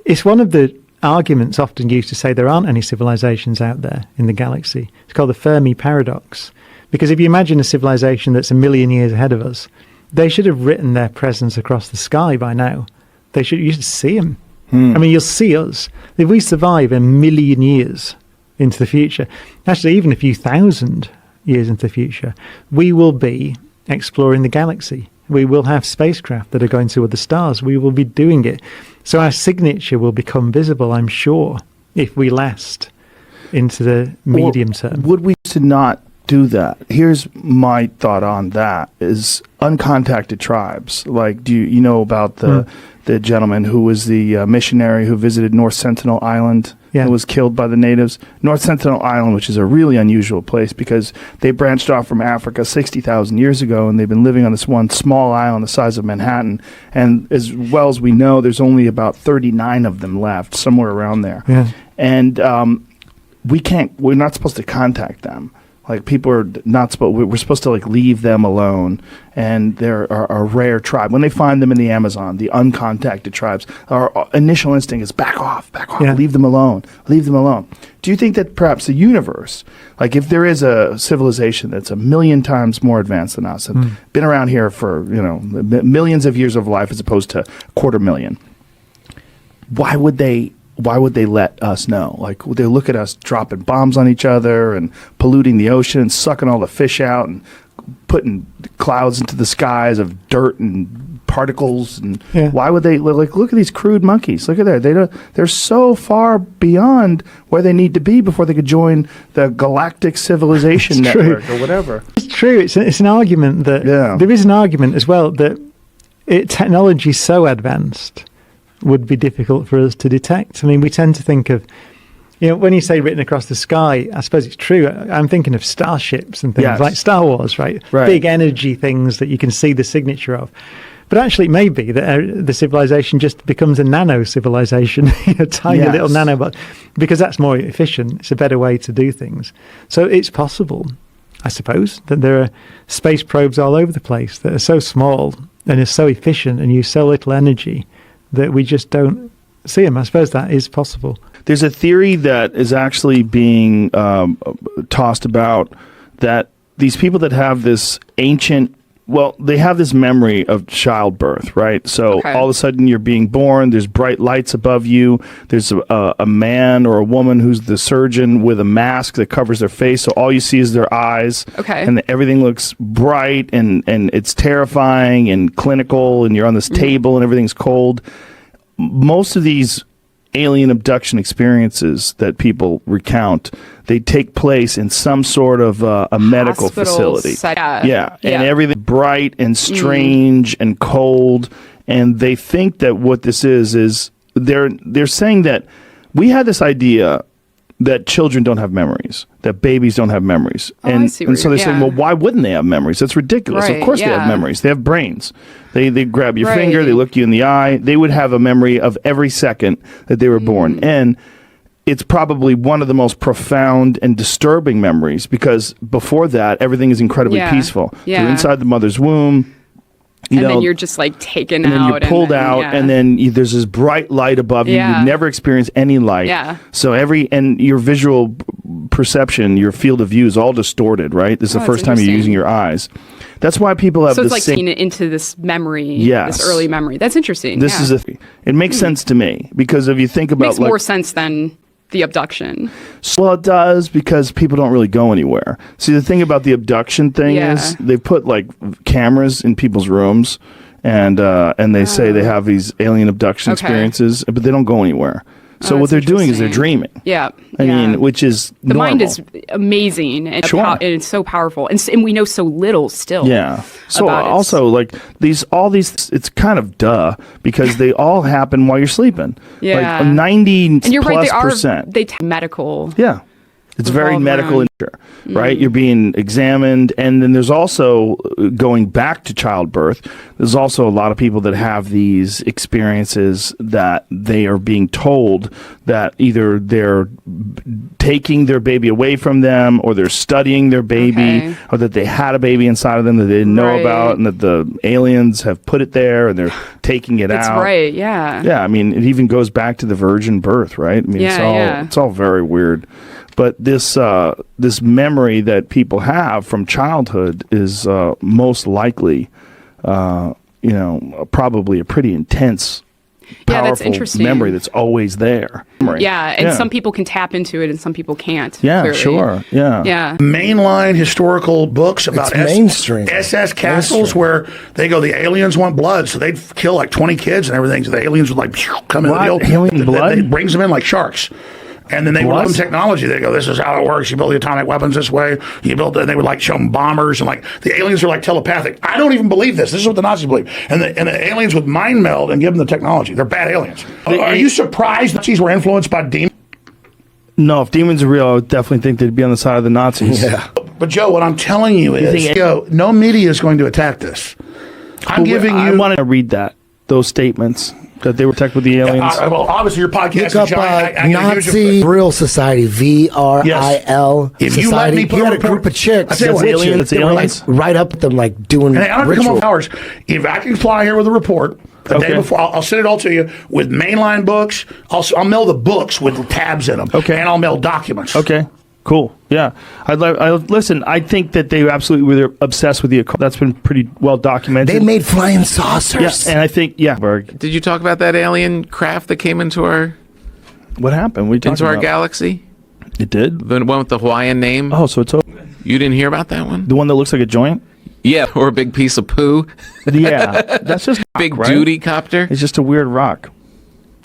it's one of the arguments often used to say there aren't any civilizations out there in the galaxy. It's called the Fermi paradox. Because if you imagine a civilization that's a million years ahead of us, they should have written their presence across the sky by now. You should see them. I mean, you'll see us. If we survive a million years into the future, actually even a few thousand years into the future, we will be exploring the galaxy. We will have spacecraft that are going to other stars. We will be doing it. So our signature will become visible, I'm sure, if we last into the medium term.
Would we to not do that? Here's my thought on that is uncontacted tribes. Like, do you know about the gentleman who was the missionary who visited North Sentinel Island and was killed by the natives? North Sentinel Island, which is a really unusual place because they branched off from Africa 60,000 years ago, and they've been living on this one small island the size of Manhattan. And as well as we know, there's only about 39 of them left, somewhere around there. Yeah. And we're not supposed to contact them. Like, people are not supposed, we're supposed to like leave them alone. And they're a rare tribe. When they find them in the Amazon, the uncontacted tribes, our initial instinct is back off, leave them alone. Do you think that perhaps the universe, like if there is a civilization that's a million times more advanced than us and been around here for, millions of years of life as opposed to 250,000, why would they let us know? Like, they look at us dropping bombs on each other and polluting the ocean and sucking all the fish out and putting clouds into the skies of dirt and particles. And why would they, like, look at these crude monkeys. Look at that. They're so far beyond where they need to be before they could join the galactic civilization network or whatever.
It's true. It's an argument that there is an argument as well that technology is so advanced would be difficult for us to detect. I mean, we tend to think of, when you say written across the sky, I suppose it's true. I'm thinking of starships and things like Star Wars, right? Big energy things that you can see the signature of. But actually, it may be that the civilization just becomes a nano civilization, tiny little nanobot, because that's more efficient. It's a better way to do things. So it's possible, I suppose, that there are space probes all over the place that are so small and are so efficient and use so little energy that we just don't see them. I suppose that is possible.
There's a theory that is actually being tossed about that these people that have this they have this memory of childbirth, right? So all of a sudden you're being born, there's bright lights above you, there's a man or a woman who's the surgeon with a mask that covers their face, so all you see is their eyes. And everything looks bright and it's terrifying and clinical, and you're on this table and everything's cold. Most of these alien abduction experiences that people recount, they take place in some sort of a medical facility. And everything bright and strange and cold. And they think that what this is they're saying that we had this idea that children don't have memories, that babies don't have memories. And so they're saying, well, why wouldn't they have memories? That's ridiculous. Of course they have memories. They have brains. They grab your finger, they look you in the eye. They would have a memory of every second that they were born. And it's probably one of the most profound and disturbing memories, because before that, everything is incredibly peaceful. You're inside the mother's womb.
Then you're just like taken out.
And then you're pulled out, and then there's this bright light above you. You've never experienced any light. So and your visual perception, your field of view is all distorted, right? This is the first time you're using your eyes. That's why people have
so it's like taking it into this memory, this early memory. That's interesting.
It makes sense to me, because if you think about
makes more sense than the abduction.
Well, it does, because people don't really go anywhere. See, the thing about the abduction thing is they put like cameras in people's rooms, and they say they have these alien abduction experiences, but they don't go anywhere. So what they're doing is they're dreaming. I mean, which is
the
normal.
mind is amazing, and it's so powerful, and we know so little still.
So also like all these, it's kind of because they all happen while you're sleeping. Like 90
and you're
plus
right,
percent.
They take medical.
It's very
revolve
medical
around.
in nature, right? You're being examined. And then there's also, going back to childbirth, there's also a lot of people that have these experiences that they are being told that either they're taking their baby away from them, or they're studying their baby, or that they had a baby inside of them that they didn't know about, and that the aliens have put it there and they're taking it
That's
out.
right, yeah.
Yeah, I mean, it even goes back to the virgin birth, right? I mean, it's all very weird. But this this memory that people have from childhood is most likely, probably a pretty intense,
that's
powerful
interesting.
memory that's always there.
Yeah, and some people can tap into it and some people can't.
Yeah,
clearly.
sure. Yeah.
Yeah.
Mainline historical books about
mainstream.
SS castles where they go, the aliens want blood, so they'd kill like 20 kids and everything. So the aliens would come in.
Alien blood?
It brings them in like sharks. And then they would give them technology. They go, this is how it works. You build the atomic weapons this way. You build, and they would like show them bombers, and like the aliens are like telepathic. I don't even believe this. This is what the Nazis believe. And the aliens would mind meld and give them the technology. They're bad aliens. Are you surprised that Nazis were influenced by demons?
No, if demons are real, I would definitely think they'd be on the side of the Nazis.
Yeah.
But Joe, what I'm telling you is, no media is going to attack this. I
wanted to read those statements. That they were attacked with the aliens.
Well, obviously your podcast
Look up Nazi Vril Society, VRIL
If you let
Society.
me put
You
a
had a
report-
group of chicks.
I tell you what,
aliens.
They were like right up at them, like doing
And I don't have to come
ritual.
off hours. If I can fly here with a report the day before, I'll send it all to you with mainline books. I'll mail the books with tabs in them.
Okay.
And I'll mail documents.
Okay. Cool. Yeah. Listen, I think that they absolutely were obsessed with the occult. That's been pretty well documented.
They made flying saucers.
Yeah, and I think, Berg.
Did you talk about that alien craft that came into our
What happened?
into our galaxy?
It did?
The one with the Hawaiian name?
Oh, so it's open.
You didn't hear about that one?
The one that looks like a joint?
Yeah, or a big piece of poo.
Yeah. That's just
big
rock, right?
duty copter.
It's just a weird rock.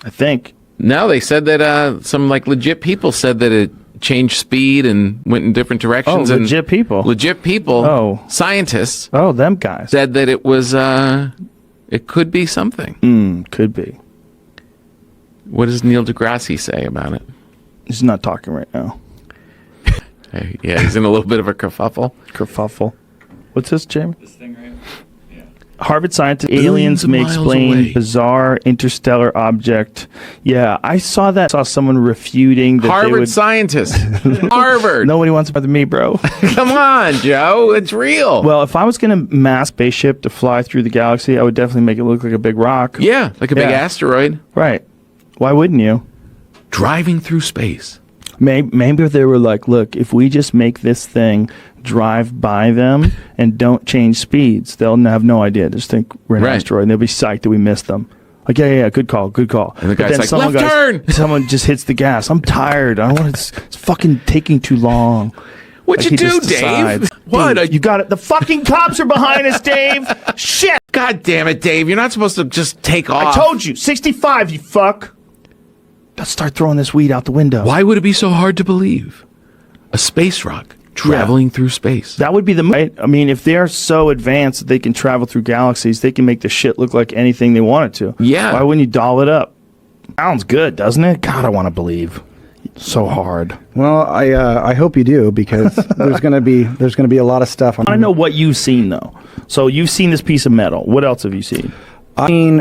I think.
No, they said that some like legit people said that it changed speed and went in different directions.
Oh,
and
legit people.
Legit people.
Oh.
Scientists.
Oh, them guys.
Said that it was it could be something.
Could be.
What does Neil deGrasse say about it?
He's not talking right now.
Yeah, he's in a little bit of a kerfuffle.
What's this, Jamie?
This thing right? Yeah.
Harvard scientists, aliens may
miles
explain
away.
bizarre interstellar object. Yeah, I saw that. Saw someone refuting that
Harvard
they would.
scientist. Harvard.
Nobody wants to bother me, bro.
Come on, Joe. It's real.
Well, if I was going to mass spaceship to fly through the galaxy, I would definitely make it look like a big rock.
Yeah, like a big asteroid.
Right. Why wouldn't you?
Driving through space.
Maybe if they were like, look, if we just make this thing drive by them and don't change speeds, they'll have no idea. Just think we're an asteroid, and they'll be psyched that we missed them. Like, yeah, good call.
And the guy's like, left turn!
Someone just hits the gas. I'm tired. I don't want to. It's fucking taking too long.
What'd
Like,
you
he
do,
just
Dave?
decides,
What?
Dude, you got it. The fucking cops are behind us, Dave. Shit.
God damn it, Dave. You're not supposed to just take off.
I told you. 65, you fuck. Let's start throwing this weed out the window.
Why would it be so hard to believe? A space rock traveling through space.
That would be right? I mean, if they're so advanced that they can travel through galaxies, they can make the shit look like anything they want it to.
Yeah.
Why wouldn't you doll it up? Sounds good, doesn't it? God, I want to believe. So hard.
Well, I hope you do, because there's going to be a lot of stuff.
I want to know what you've seen though. So you've seen this piece of metal. What else have you seen?
I've seen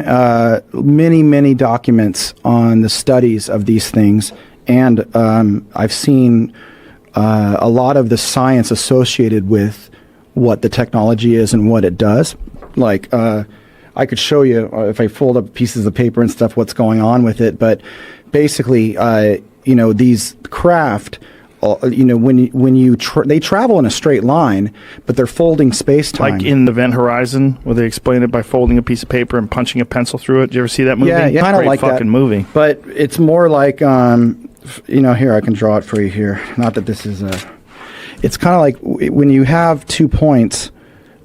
many documents on the studies of these things, and I've seen a lot of the science associated with what the technology is and what it does. Like, I could show you, if I fold up pieces of paper and stuff, what's going on with it, but basically, these craft, they travel in a straight line, but they're folding space-time.
Like in the Event Horizon, where they explain it by folding a piece of paper and punching a pencil through it. Did you ever see that movie?
Yeah, kind of
Great
like
fucking
that.
movie.
But it's more like, here, I can draw it for you here. Not that this is it's kind of like when you have 2 points,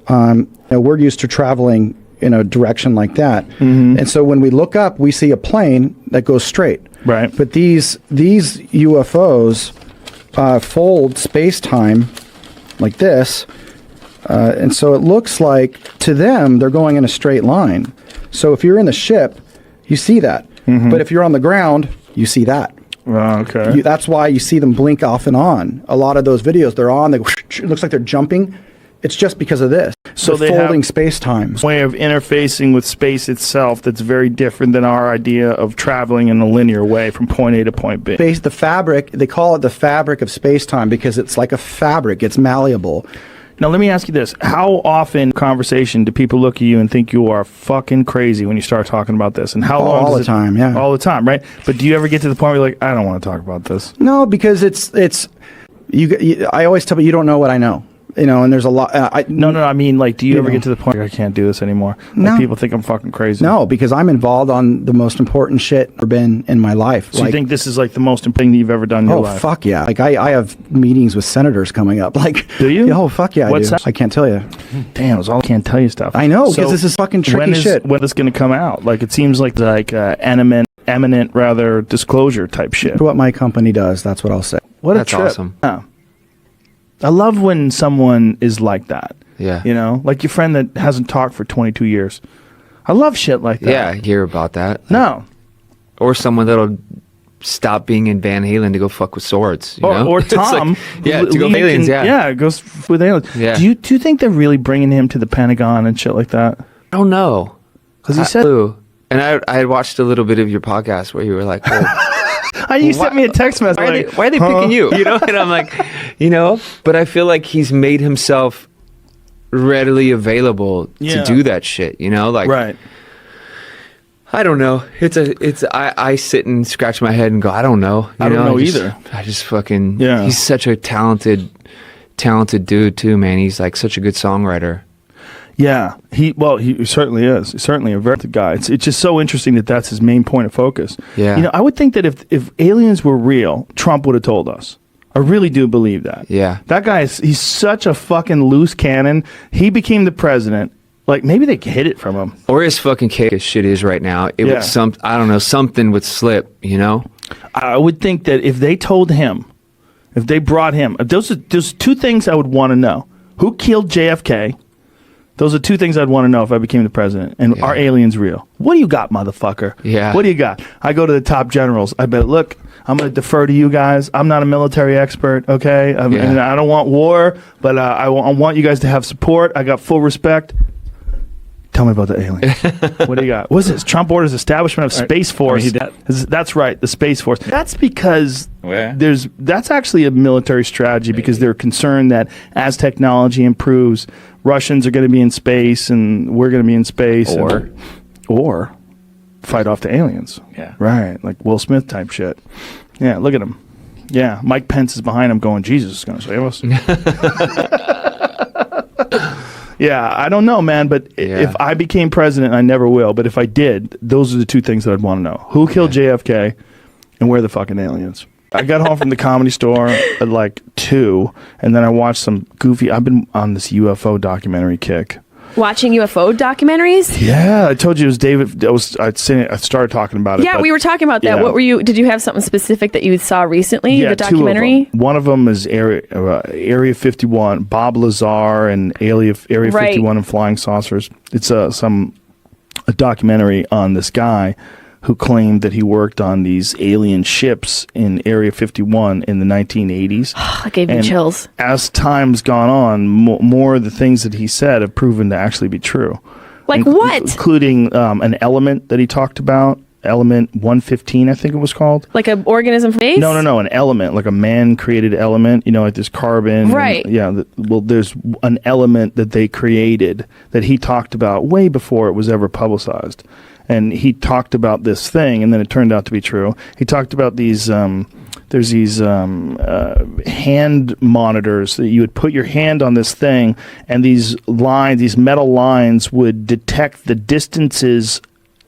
we're used to traveling in a direction like that. Mm-hmm. And so when we look up, we see a plane that goes straight.
Right.
But these UFOs fold space-time like this, and so it looks like to them they're going in a straight line. So if you're in the ship, you see that. Mm-hmm. But if you're on the ground, you see that.
Okay.
That's why you see them blink off and on. A lot of those videos, they're on. It looks like they're jumping. It's just because of this.
So
they're
they
folding
have
space-time.
way of interfacing with space itself that's very different than our idea of traveling in a linear way from point A to point B.
The fabric, they call it the fabric of space-time because it's like a fabric. It's malleable.
Now, let me ask you this. How often conversation do people look at you and think you are fucking crazy when you start talking about this? And how long?
All the time, yeah.
All the time, right? But do you ever get to the point where you're like, I don't want to talk about this?
No, because I always tell people, you don't know what I know. And there's a lot.
No. I mean, like, do you ever get to the point where I can't do this anymore?
No.
Like, people think I'm fucking crazy.
No, because I'm involved on the most important shit I've ever been in my life.
So you think this is like the most important thing that you've ever done in your life?
Oh, fuck yeah. Like, I have meetings with senators coming up. Like,
do you?
Oh, fuck yeah,
What's
I do.
that?
I can't tell you.
Damn, it's all I can't tell you stuff.
I know, because this is fucking tricky shit.
When is this going to come out? Like, it seems like eminent rather disclosure type shit.
What my company does, that's what I'll say.
What
That's
a trip.
awesome.
Yeah. I love when someone is like that.
Yeah.
Like your friend that hasn't talked for 22 years. I love shit like that.
Yeah, I hear about that.
No.
Or someone that'll stop being in Van Halen to go fuck with swords. You know?
Or Tom.
to go with aliens, yeah.
Yeah, it goes with aliens.
Yeah.
Do you think they're really bringing him to the Pentagon and shit like that?
I don't know.
Because he said...
And I had watched a little bit of your podcast where you were like,
you sent me a text message.
Why are they picking you? And I'm like, but I feel like he's made himself readily available to do that shit,
right.
I don't know. I sit and scratch my head and go, I don't know.
I don't know either.
I just fucking, he's such a talented dude too, man. He's like such a good songwriter.
Yeah, he certainly is. He's certainly a very good guy. It's just so interesting that that's his main point of focus.
Yeah.
I would think that if aliens were real, Trump would have told us. I really do believe that.
Yeah.
That guy he's such a fucking loose cannon. He became the president. Like, maybe they hid it from him.
Or as fucking cake as shit is right now. It would I don't know, something would slip,
I would think that if they told him, if they brought him, there's two things I would want to know. Who killed JFK? Those are two things I'd want to know if I became the president. And are aliens real? What do you got, motherfucker?
Yeah.
What do you got? I go to the top generals. I bet, look, I'm going to defer to you guys. I'm not a military expert, okay? And I don't want war, but I want you guys to have support. I got full respect. Tell me about the aliens. What do you got? What's this? Trump orders establishment of Space Force. That's right, the Space Force. That's because that's actually a military strategy because they're concerned that as technology improves, Russians are going to be in space and we're going to be in space. Or fight off the aliens.
Yeah.
Right, like Will Smith type shit. Yeah, look at him. Yeah, Mike Pence is behind him going, Jesus is going to save us. Yeah, I don't know, man, but if I became president, I never will, but if I did, those are the two things that I'd want to know. Who killed JFK and where are the fucking aliens? I got home from the Comedy Store at like 2, and then I watched some goofy... I've been on this UFO documentary kick.
Watching UFO documentaries?
Yeah, I told you it was David. I started talking about it.
Yeah, we were talking about that.
Yeah.
What were you? Did you have something specific that you saw recently?
Yeah,
the documentary.
2 of them. One of them is Area 51. Bob Lazar and Area 51 and flying saucers. It's a documentary on this guy who claimed that he worked on these alien ships in Area 51 in the 1980s.
That gave me chills.
As time's gone on, more of the things that he said have proven to actually be true.
Like what?
Including an element that he talked about, element 115, I think it was called.
Like an organism from space?
No, an element, like a man-created element, like this carbon.
Right.
There's an element that they created that he talked about way before it was ever publicized. And he talked about this thing, and then it turned out to be true. He talked about these, there's these hand monitors that you would put your hand on this thing, and these metal lines would detect the distances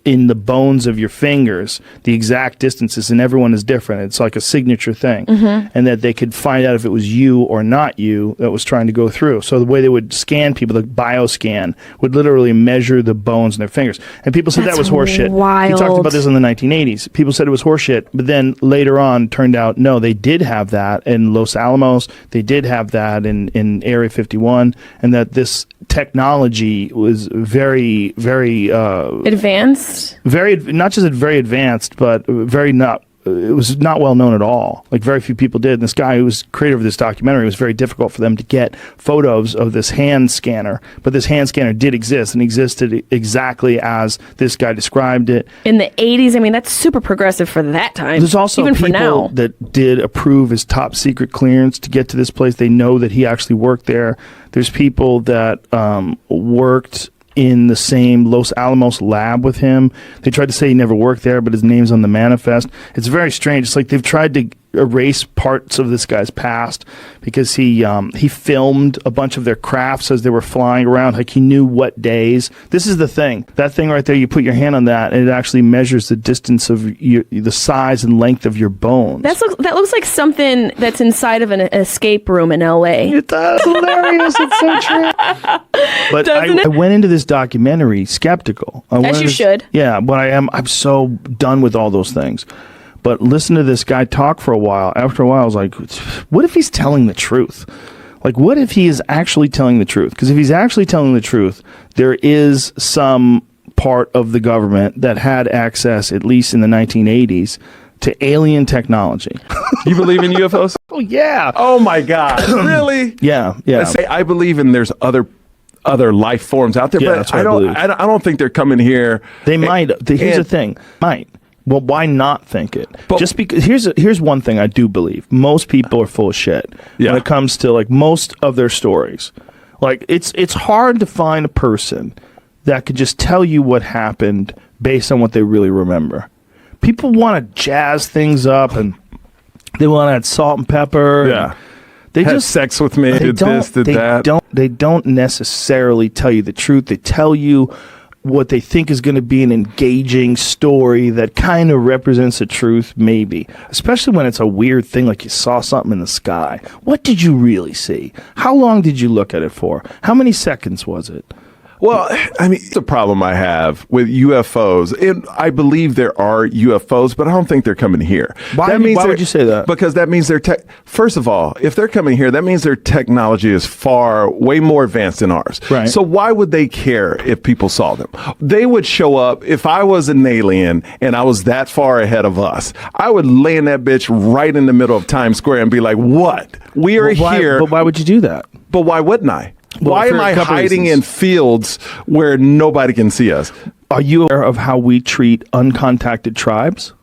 in the bones of your fingers, the exact distances, and everyone is different. It's like a signature thing. Mm-hmm. And that they could find out if it was you or not you that was trying to go through. So the way they would scan people, the bioscan, would literally measure the bones in their fingers. And people said that was horseshit.
Wild.
He talked about this in the 1980s. People said it was horseshit, but then later on turned out, no, they did have that in Los Alamos, they did have that in Area 51, and that this technology was very, very...
advanced?
Not just very advanced, but very not it was not well known at all. Like very few people did. And this guy who was creator of this documentary, it was very difficult for them to get photos of this hand scanner. But this hand scanner did exist and existed exactly as this guy described it.
In the 80s, I mean, that's super progressive for that time.
There's also
even for
people
now.
that did approve his top secret clearance to get to this place. They know that he actually worked there. There's people that worked in the same Los Alamos lab with him. They tried to say he never worked there, but his name's on the manifest. It's very strange. It's like they've tried to erase parts of this guy's past because he filmed a bunch of their crafts as they were flying around. Like he knew what days. This is the thing. That thing right there, you put your hand on that and it actually measures the distance of the size and length of your bones.
That looks like something that's inside of an escape room in L.A.
That's hilarious. It's so true. But I went into this documentary skeptical.
As you should.
Yeah, but I'm so done with all those things. But listen to this guy talk for a while. After a while, I was like, what if he's telling the truth? Like, what if he is actually telling the truth? Because if he's actually telling the truth, there is some part of the government that had access, at least in the 1980s, to alien technology.
You believe in UFOs?
Oh, yeah.
Oh, my God. Really?
Yeah.
I believe in there's other life forms out there,
Yeah,
but
that's what
I
I believe.
don't think they're coming here.
They might. Here's the thing. Might. Well, why not think it? Just because here's one thing I do believe. Most people are full of shit when it comes to like most of their stories. Like it's hard to find a person that could just tell you what happened based on what they really remember. People want to jazz things up and they want to add salt and pepper.
Yeah.
They
Had
just
sex with me, did this, did that.
They don't necessarily tell you the truth. They tell you what they think is going to be an engaging story that kind of represents the truth, maybe. Especially when it's a weird thing like you saw something in the sky. What did you really see? How long did you look at it for? How many seconds was it?
Well, I mean, the problem I have with UFOs, and I believe there are UFOs, but I don't think they're coming here.
Why would you say that?
Because that means first of all, if they're coming here, that means their technology is way more advanced than ours.
Right.
So why would they care if people saw them? They would show up, if I was an alien and I was that far ahead of us, I would land that bitch right in the middle of Times Square and be like, what? We are here.
But why would you do that?
But why wouldn't I?
Well,
why
for
am
a
I
couple
hiding
reasons.
in fields where nobody can see us?
Are you aware of how we treat uncontacted tribes?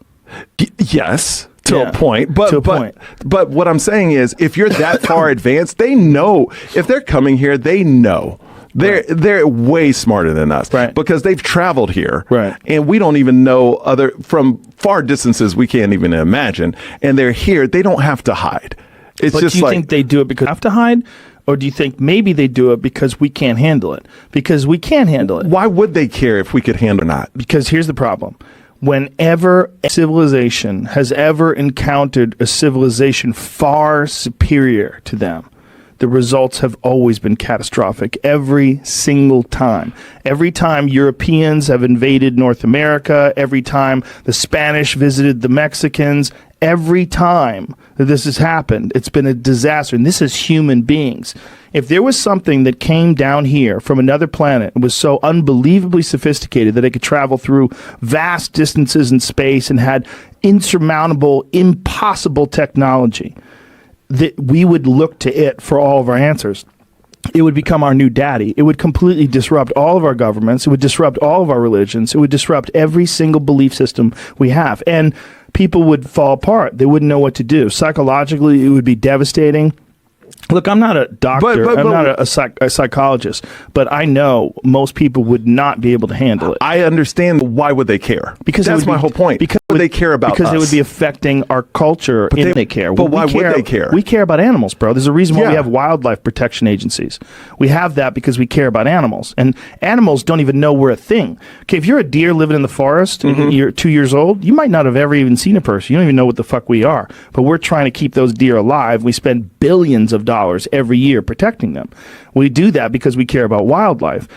Yes, to
Yeah,
a point. But
to a point.
But what I'm saying is, if you're that far advanced, they know. If they're coming here, they know. They're way smarter than us,
Right.
Because they've traveled here,
Right.
And we don't even know from far distances we can't even imagine. And they're here; they don't have to hide. It's
But
just
do you
like
think they do it because they have to hide? Or do you think maybe they do it because we can't handle it? Because we can't handle it.
why would they care if we could handle or not?
Because here's the problem. Whenever a civilization has ever encountered a civilization far superior to them, the results have always been catastrophic every single time. Every time Europeans have invaded North America, every time the Spanish visited the Mexicans, every time that this has happened, it's been a disaster. And this is human beings. If there was something that came down here from another planet and was so unbelievably sophisticated that it could travel through vast distances in space and had insurmountable, impossible technology, that we would look to it for all of our answers. It would become our new daddy. It would completely disrupt all of our governments. It would disrupt all of our religions. It would disrupt every single belief system we have. And people would fall apart. They wouldn't know what to do. Psychologically, it would be devastating. Look, I'm not a doctor. I'm not a psychologist, but I know most people would not be able to handle it.
I understand. Why would they care?
Because
that's my whole point. Because they care about
because
us.
it would be affecting our culture.
But
they care.
But why would they care?
We care about animals, bro. There's a reason why we have wildlife protection agencies. We have that because we care about animals, and animals don't even know we're a thing. Okay, if you're a deer living in the forest and you're 2 years old, you might not have ever even seen a person. You don't even know what the fuck we are. But we're trying to keep those deer alive. We spend billions of dollars every year protecting them. We do that because we care about wildlife.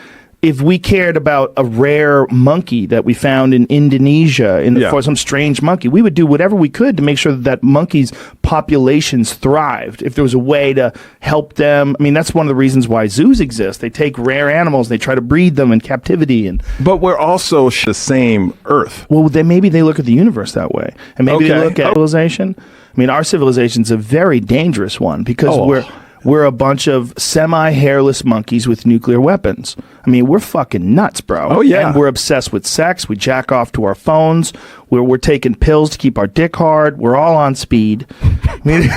if we cared about a rare monkey that we found in Indonesia for some strange monkey, we would do whatever we could to make sure that monkey's populations thrived. If there was a way to help them, I mean, that's one of the reasons why zoos exist. They take rare animals, they try to breed them in captivity.
But we're also the same Earth.
Well, then maybe they look at the universe that way, and maybe they look at civilization. I mean, our civilization's a very dangerous one because we're a bunch of semi-hairless monkeys with nuclear weapons. I mean, we're fucking nuts, bro.
Oh, yeah.
And we're obsessed with sex. We jack off to our phones. We're taking pills to keep our dick hard. We're all on speed. I mean,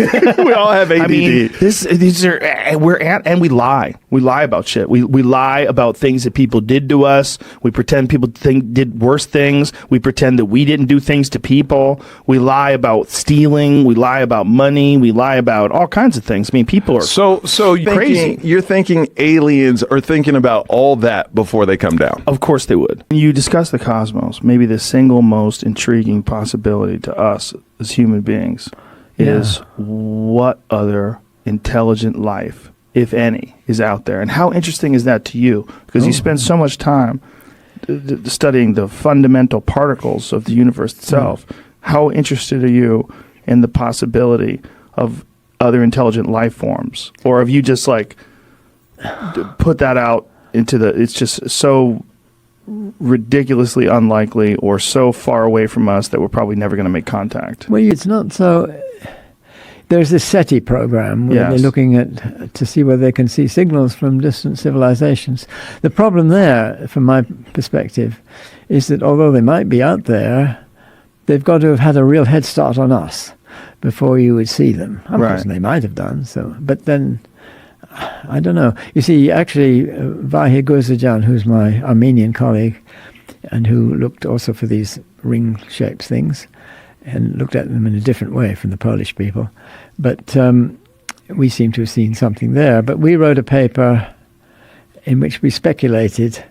we all have ADD.
I mean, these are and we lie. We lie about shit. We lie about things that people did to us. We pretend people did worse things. We pretend that we didn't do things to people. We lie about stealing. We lie about money. We lie about all kinds of things. I mean, people are
so
crazy.
You're thinking aliens are thinking about all that before they come down.
Of course they would. You discuss the cosmos. Maybe the single most intriguing possibility to us as human beings is what other intelligent life, if any, is out there. And how interesting is that to you? Because you spend so much time studying the fundamental particles of the universe itself. How interested are you in the possibility of other intelligent life forms? Or have you just like put that out into it's just so ridiculously unlikely or so far away from us that we're probably never going to make contact?
Well, it's not so. There's this SETI program where they're looking at to see whether they can see signals from distant civilizations. The problem there, from my perspective, is that although they might be out there, they've got to have had a real head start on us before you would see them. Of course, they might have done so, but then I don't know. You see, actually, Vahir Gurzajan, who's my Armenian colleague, and who looked also for these ring-shaped things, and looked at them in a different way from the Polish people. But we seem to have seen something there. But we wrote a paper in which we speculated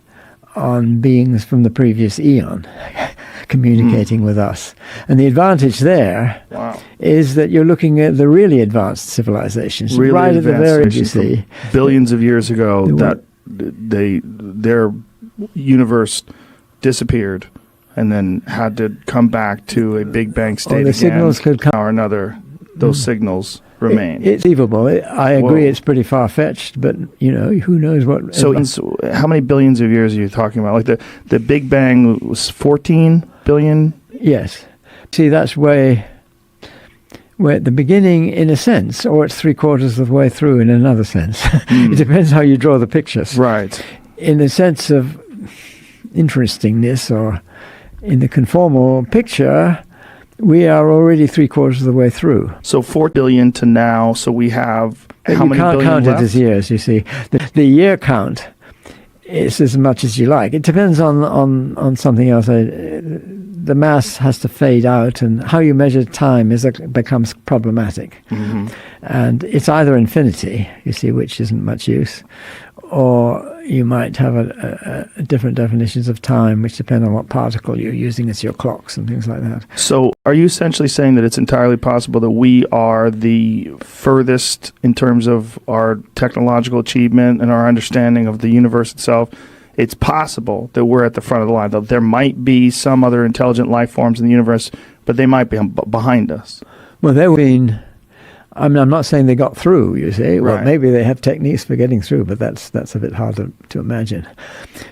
on beings from the previous eon communicating with us. And the advantage there is that you're looking at the really advanced civilizations,
really
right at the very edge, you see.
Billions of years ago, that their universe disappeared and then had to come back to a Big Bang state
the
again.
Signals could come
or another. Those signals remain.
It's achievable. I agree. It's pretty far-fetched, but who knows what.
So how many billions of years are you talking about? Like the Big Bang was 14 billion?
Yes. See, that's way at the beginning in a sense, or it's 3/4 of the way through in another sense. It depends how you draw the pictures.
Right.
In the sense of interestingness, or in the conformal picture, we are already 3/4 of the way through.
So 4 billion to now. So we have how many billion left? You can't count
it as years, you see. The year count is as much as you like. It depends on something else. The mass has to fade out, and how you measure time becomes problematic. Mm-hmm. And it's either infinity, you see, which isn't much use, or you might have a different definitions of time, which depend on what particle you're using as your clocks and things like that.
So are you essentially saying that it's entirely possible that we are the furthest in terms of our technological achievement and our understanding of the universe itself? It's possible that we're at the front of the line, that there might be some other intelligent life forms in the universe, but they might be behind us.
Well, they've been... I'm not saying they got through, you see. Well, maybe they have techniques for getting through, but that's a bit hard to imagine.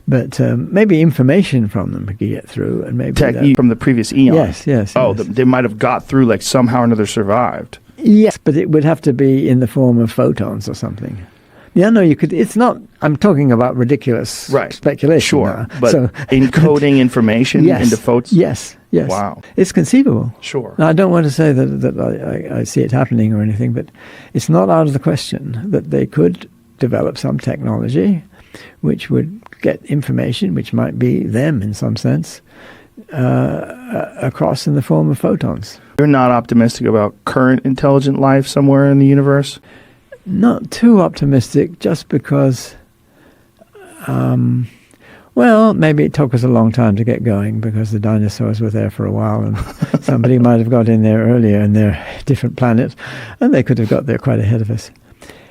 But maybe information from them could get through, and maybe
technique from the previous eon.
Yes.
Oh, they might have got through, like somehow or another survived.
Yes, but it would have to be in the form of photons or something. Yeah, no, you could. It's not. I'm talking about ridiculous speculation.
Sure,
now.
but encoding information into photons.
Yes.
Wow.
It's conceivable.
Sure.
Now, I don't want to say that I see it happening or anything, but it's not out of the question that they could develop some technology which would get information, which might be them in some sense, across in the form of photons.
You're not optimistic about current intelligent life somewhere in the universe?
Not too optimistic, just because, maybe it took us a long time to get going because the dinosaurs were there for a while, and somebody might have got in there earlier in their different planets, and they could have got there quite ahead of us.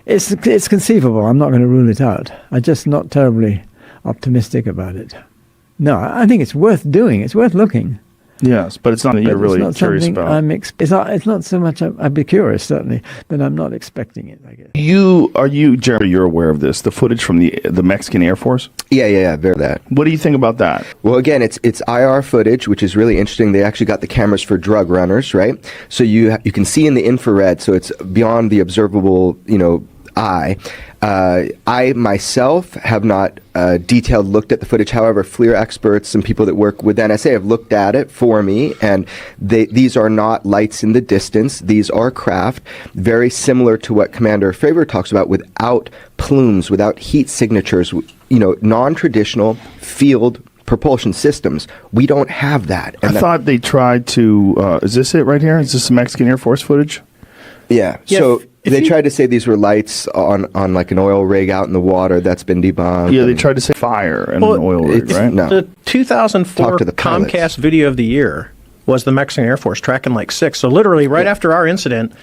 It's conceivable. I'm not going to rule it out. I'm just not terribly optimistic about it. No, I think it's worth doing. It's worth looking.
Yes, but it's not that you're really curious about.
It's not so much. I'd be curious certainly, but I'm not expecting it. I guess.
Jeremy? You're aware of this? The footage from the Mexican Air Force.
Yeah. Very that.
What do you think about that?
Well, again, it's IR footage, which is really interesting. They actually got the cameras for drug runners, right? So you can see in the infrared, so it's beyond the observable, eye. I myself have not detailed looked at the footage. However, FLIR experts and people that work with NSA have looked at it for me, and these are not lights in the distance. These are craft, very similar to what Commander Fravor talks about, without plumes, without heat signatures, non-traditional field propulsion systems. We don't have that. And
I thought they tried to, is this it right here? Is this the Mexican Air Force footage?
Yeah. So they tried to say these were lights on like an oil rig out in the water. That's been debunked.
Yeah, they tried to say fire and an oil rig, right?
No.
The 2004 Comcast video of the year was the Mexican Air Force tracking like 6. So literally right after our incident,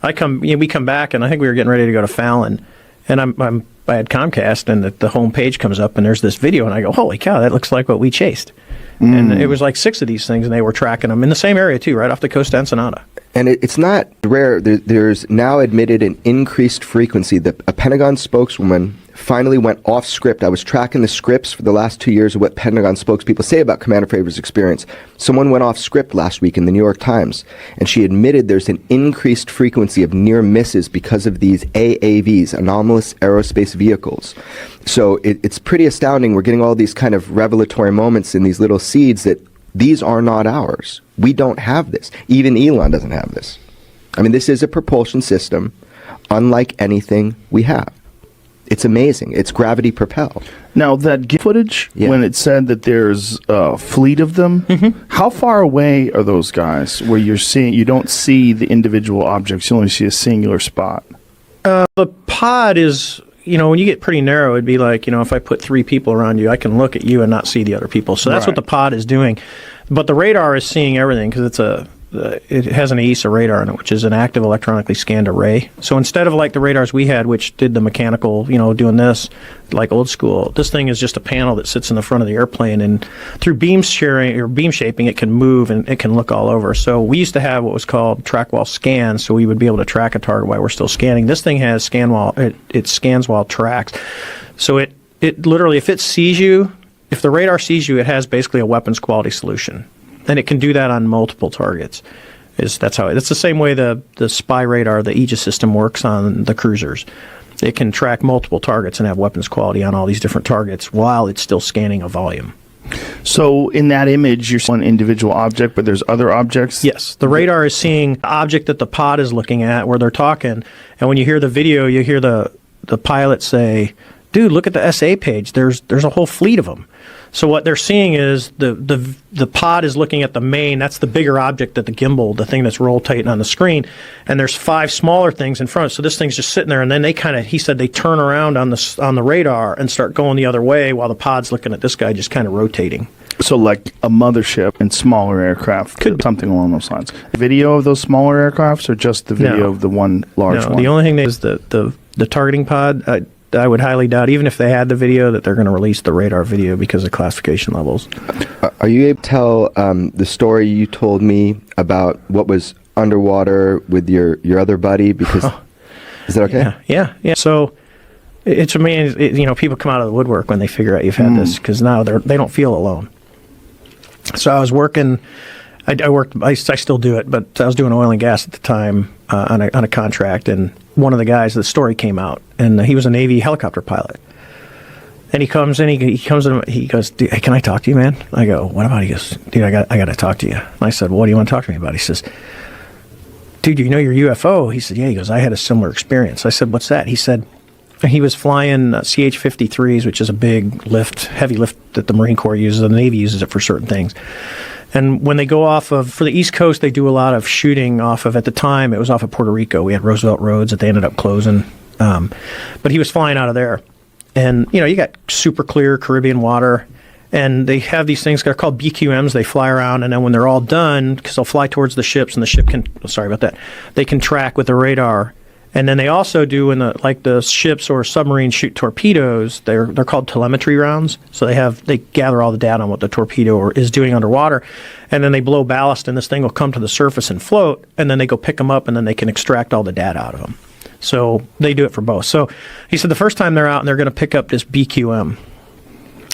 we come back, and I think we were getting ready to go to Fallon, and I had Comcast, and the home page comes up, and there's this video, and I go, holy cow, that looks like what we chased. And it was like 6 of these things, and they were tracking them in the same area too, right off the coast of Ensenada.
And it's not rare. There's now admitted an increased frequency. A Pentagon spokeswoman finally went off script. I was tracking the scripts for the last 2 years of what Pentagon spokespeople say about Commander Favor's experience. Someone went off script last week in the New York Times, and she admitted there's an increased frequency of near misses because of these AAVs, anomalous aerospace vehicles. So it's pretty astounding. We're getting all these kind of revelatory moments in these little seeds that these are not ours. We don't have this. Even Elon doesn't have this. I mean, this is a propulsion system unlike anything we have. It's amazing. It's gravity propelled.
Now, that footage, when it said that there's a fleet of them, how far away are those guys where you don't see the individual objects, you only see a singular spot?
The pod is, when you get pretty narrow, it'd be like, if I put 3 people around you, I can look at you and not see the other people. So that's what the pod is doing. But the radar is seeing everything because it has an AESA radar in it, which is an active electronically scanned array. So instead of like the radars we had, which did the mechanical, doing this, like old school, this thing is just a panel that sits in the front of the airplane, and through beam shaping, it can move and it can look all over. So we used to have what was called track while scan, so we would be able to track a target while we're still scanning. This thing has it scans while it tracks. So it literally, if the radar sees you, it has basically a weapons quality solution. And it can do that on multiple targets. It's the same way the spy radar, the Aegis system works on the cruisers. It can track multiple targets and have weapons quality on all these different targets while it's still scanning a volume.
So in that image, you're seeing one individual object, but there's other objects?
Yes. The radar is seeing the object that the pod is looking at where they're talking. And when you hear the video, you hear the pilot say, dude, look at the SA page. There's a whole fleet of them. So what they're seeing is the pod is looking at the main. That's the bigger object at the gimbal, the thing that's rotating on the screen. And there's 5 smaller things in front. So this thing's just sitting there, and then he said they turn around on the radar and start going the other way while the pod's looking at this guy just kind of rotating.
So like a mothership and smaller aircraft, something along those lines. Video of those smaller aircrafts, or just the video of the one large one?
The only thing is the targeting pod. I would highly doubt, even if they had the video, that they're going to release the radar video because of classification levels.
Are you able to tell the story you told me about what was underwater with your other buddy? Because is that okay?
Yeah. So it's amazing. People come out of the woodwork when they figure out you've had this, because now they don't feel alone. So I was working. I still do it, but I was doing oil and gas at the time on a contract, and one of the guys, the story came out, and he was a Navy helicopter pilot. And he comes in, he goes, dude, hey, can I talk to you, man? I go, what about? He goes, dude, I got to talk to you. And I said, what do you want to talk to me about? He says, dude, you know your UFO? He said, yeah. He goes, I had a similar experience. I said, what's that? He said, he was flying CH-53s, which is a big heavy lift that the Marine Corps uses. The Navy uses it for certain things. And when they go for the East Coast, they do a lot of shooting at the time, it was off of Puerto Rico. We had Roosevelt Roads that they ended up closing. But he was flying out of there. And, you got super clear Caribbean water. And they have these things that are called BQMs. They fly around, and then when they're all done, because they'll fly towards the ships, and the ship they can track with the radar And then they also do when the ships or submarines shoot torpedoes, they're called telemetry rounds. So they gather all the data on what the torpedo is doing underwater, and then they blow ballast, and this thing will come to the surface and float, and then they go pick them up, and then they can extract all the data out of them. So they do it for both. So he said the first time they're out and they're going to pick up this BQM.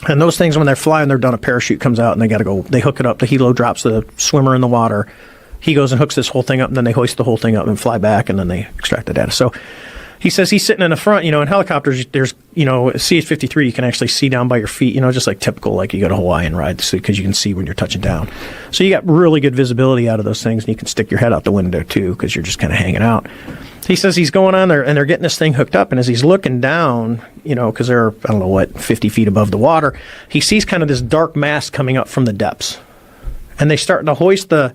And those things, when they're flying, they're done, a parachute comes out and they hook it up. The helo drops the swimmer in the water. He goes and hooks this whole thing up, and then they hoist the whole thing up and fly back, and then they extract the data. So he says he's sitting in the front, in helicopters, there's, CH-53, you can actually see down by your feet, just like typical, like you go to Hawaiian ride, because you can see when you're touching down. So you got really good visibility out of those things, and you can stick your head out the window, too, because you're just kind of hanging out. He says he's going on there, and they're getting this thing hooked up, and as he's looking down, because they're, 50 feet above the water, he sees kind of this dark mass coming up from the depths. And they start to hoist the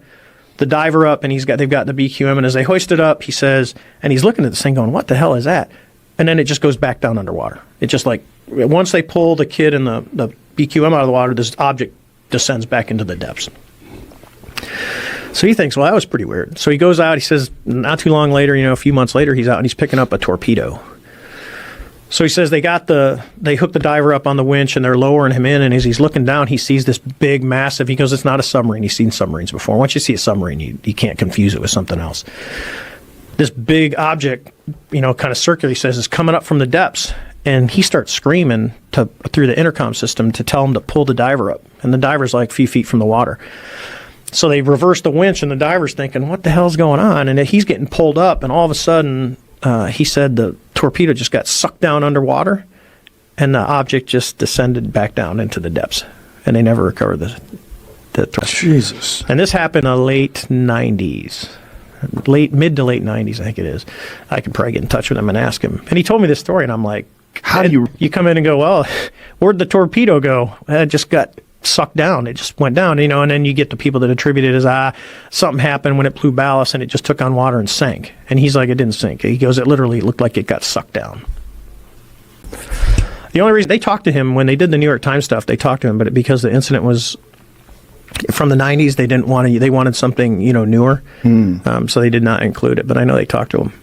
diver up, and they've got the BQM, and as they hoist it up, he says, and he's looking at this thing going, what the hell is that? And then it just goes back down underwater. It just once they pull the kid and the BQM out of the water, this object descends back into the depths. So he thinks, well, that was pretty weird. So he goes out, he says, not too long later, a few months later, he's out and he's picking up a torpedo. So he says they hook the diver up on the winch and they're lowering him in, and as he's looking down, he sees this big, massive, he goes, it's not a submarine. He's seen submarines before. Once you see a submarine, you can't confuse it with something else. This big object, kind of circular, he says, is coming up from the depths, and he starts screaming through the intercom system to tell him to pull the diver up, and the diver's like a few feet from the water. So they reverse the winch, and the diver's thinking, what the hell's going on? And he's getting pulled up, and all of a sudden, he said the torpedo just got sucked down underwater, and the object just descended back down into the depths, and they never recovered the torpedo.
Jesus.
And this happened in the late 90s. Mid to late 90s, I think it is. I could probably get in touch with him and ask him. And he told me this story, and I'm like, how do you come in and go, well, where'd the torpedo go? It just got sucked down. It just went down, and then you get the people that attribute it as, something happened when it blew ballast and it just took on water and sank. And he's like, it didn't sink. He goes, it literally looked like it got sucked down. The only reason they talked to him when they did the New York Times stuff, they talked to him, but because the incident was from the 90s, they wanted something, newer. So they did not include it, but I know they talked to him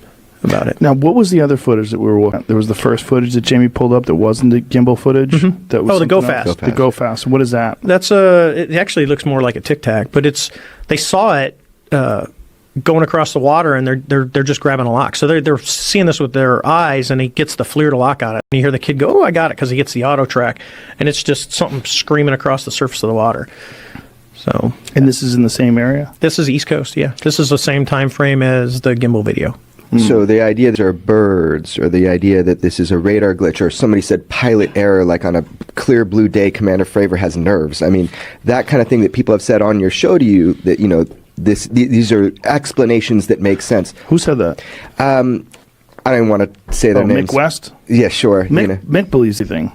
about it.
Now, what was the other footage that we were watching? There was the first footage that Jamie pulled up that wasn't the gimbal footage. That was
the Go Fast.
The Go Fast. What is that?
That's it actually looks more like a Tic Tac, but they saw it going across the water, and they're just grabbing a lock. So they're seeing this with their eyes, and he gets the FLIR to lock on it. And you hear the kid go, "Oh, I got it," because he gets the auto track, and it's just something screaming across the surface of the water. So,
and this is in the same area?
This is East Coast, yeah. This is the same time frame as the gimbal video.
So the idea that are birds, or the idea that this is a radar glitch, or somebody said pilot error, like on a clear blue day, Commander Fravor has nerves. I mean, that kind of thing that people have said on your show to you, that, these are explanations that make sense.
Who said that?
I don't want to say their names.
Mick West?
Yeah, sure.
Mick believes the thing.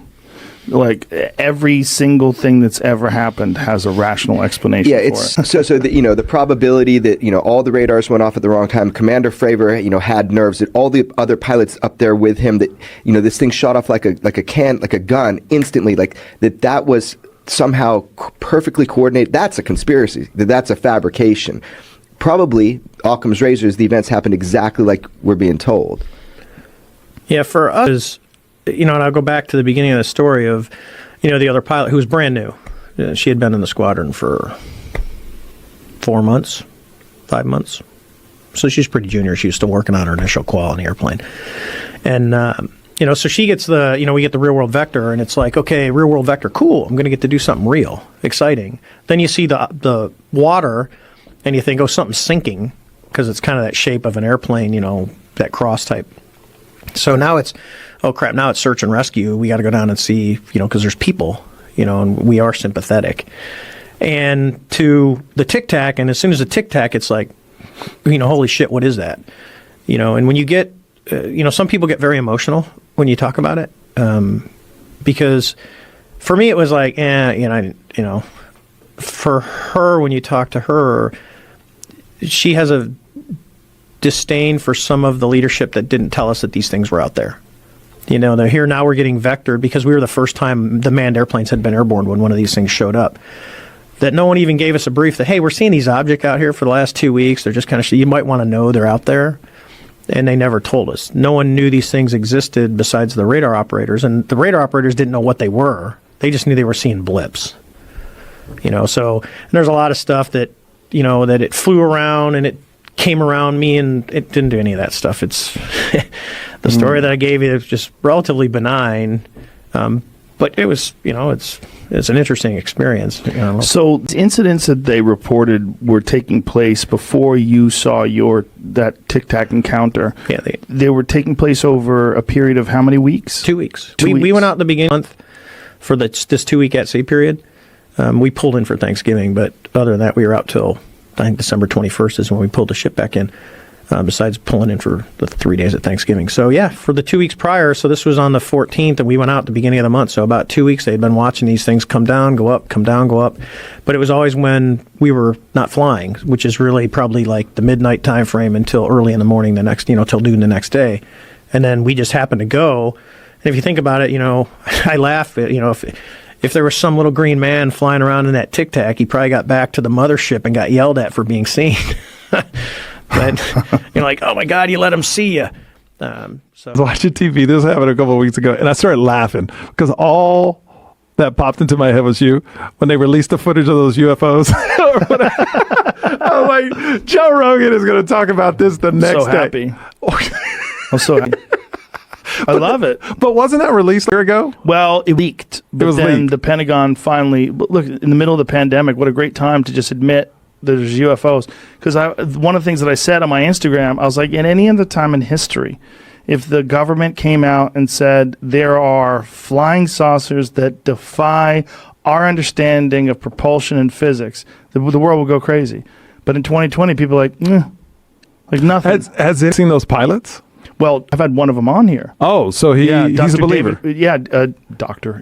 Like, every single thing that's ever happened has a rational explanation for it.
So the probability that, all the radars went off at the wrong time, Commander Fravor, had nerves, that all the other pilots up there with him, that, this thing shot off like a gun instantly, like that was somehow perfectly coordinated. That's a conspiracy. That's a fabrication. Probably, Occam's razors, the events happened exactly like we're being told.
Yeah, for us, and I'll go back to the beginning of the story of, the other pilot who was brand new. She had been in the squadron for 4 months, 5 months. So she's pretty junior. She was still working on her initial qual on the airplane. And, so she gets we get the real world vector, and it's like, okay, real world vector, cool. I'm going to get to do something real, exciting. Then you see the water, and you think, oh, something's sinking, because it's kind of that shape of an airplane, that cross type. So now it's, oh crap, now it's search and rescue. We got to go down and see, because there's people, and we are sympathetic. And to the Tic Tac, and as soon as the Tic Tac, it's like, holy shit, what is that? And when you get, some people get very emotional when you talk about it. Because for me, it was like, for her, when you talk to her, she has a disdain for some of the leadership that didn't tell us that these things were out there. They're here now, we're getting vectored, because we were the first time the manned airplanes had been airborne when one of these things showed up. That no one even gave us a brief that, hey, we're seeing these objects out here for the last 2 weeks. They're just kind of, you might want to know they're out there. and they never told us. No one knew these things existed besides the radar operators, and the radar operators didn't know what they were. They just knew they were seeing blips. So there's a lot of stuff that, that it flew around and it came around me, and it didn't do any of that stuff. It's the story that I gave you is just relatively benign, but it was, it's an interesting experience.
So incidents that they reported were taking place before you saw that Tic Tac encounter.
Yeah,
they were taking place over a period of how many weeks?
2 weeks. We went out at the beginning of the month for this 2-week at sea period. We pulled in for Thanksgiving, but other than that, we were out till I think December 21st is when we pulled the ship back in. Besides pulling in for the 3 days at Thanksgiving. So yeah, for the 2 weeks prior, so this was on the 14th, and we went out at the beginning of the month. So about 2 weeks, they'd been watching these things come down, go up, come down, go up. But it was always when we were not flying, which is really probably like the midnight time frame until early in the morning the next, till noon the next day. And then we just happened to go. And if you think about it, I laugh at, if there was some little green man flying around in that Tic Tac, he probably got back to the mothership and got yelled at for being seen. But you're like, oh my God, you let them see you.
I was watching TV. This happened a couple of weeks ago, and I started laughing because all that popped into my head was you when they released the footage of those UFOs. I'm like, Joe Rogan is going to talk about this the next day.
I'm so happy. I love it.
But wasn't that released a year ago?
Well, it leaked. But then
leaked.
The Pentagon finally, look, in the middle of the pandemic, what a great time to just admit there's UFOs. Because one of the things that I said on my Instagram, I was like, in any other time in history, if the government came out and said there are flying saucers that defy our understanding of propulsion and physics, the world will go crazy. But in 2020, people are like nothing.
Has it seen those pilots?
Well, I've had one of them on here.
Oh, so he's a believer.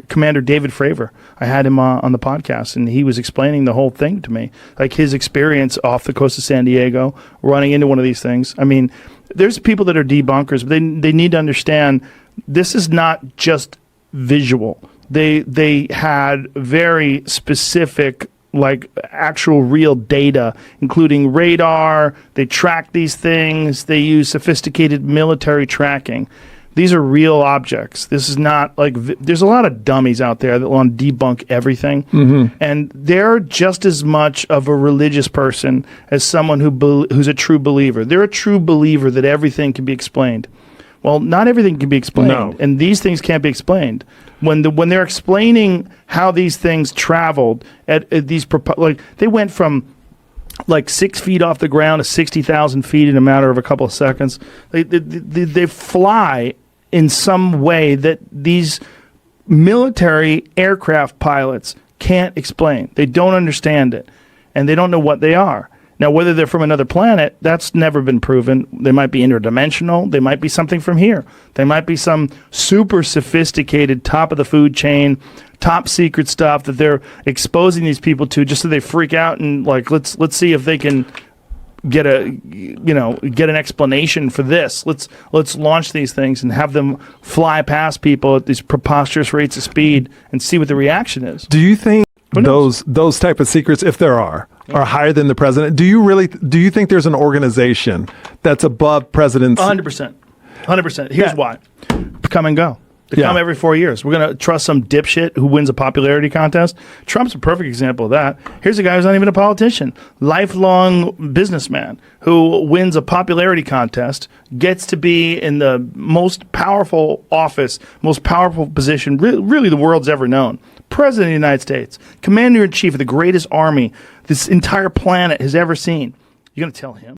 Commander David Fravor. I had him on the podcast, and he was explaining the whole thing to me, like his experience off the coast of San Diego, running into one of these things. I mean, there's people that are debunkers, but they need to understand this is not just visual. They had very specific, like actual real data, including radar. They track these things. They use sophisticated military tracking. These are real objects. This is not like, there's a lot of dummies out there that want to debunk everything. Mm-hmm. And they're just as much of a religious person as someone who's a true believer. They're a true believer that everything can be explained. Well, not everything can be explained,
No.
and these things can't be explained. When they're explaining how these things traveled at these, like they went from like 6 feet off the ground to 60,000 feet in a matter of a couple of seconds. They fly in some way that these military aircraft pilots can't explain. They don't understand it, and they don't know what they are. Now, whether they're from another planet, that's never been proven. They might be interdimensional. They might be something from here. They might be some super sophisticated, top of the food chain, top secret stuff that they're exposing these people to just so they freak out and like, let's see if they can get an explanation for this. Let's launch these things and have them fly past people at these preposterous rates of speed and see what the reaction is.
Do you think those type of secrets, if there are higher than the president? Do you think there's an organization that's above presidents?
100%. Here's why. Come and go. They come every 4 years. We're going to trust some dipshit who wins a popularity contest. Trump's a perfect example of that. Here's a guy who's not even a politician. Lifelong businessman who wins a popularity contest, gets to be in the most powerful office, most powerful position really the world's ever known. President of the United States, Commander-in-Chief of the greatest army this entire planet has ever seen. You're going to tell him?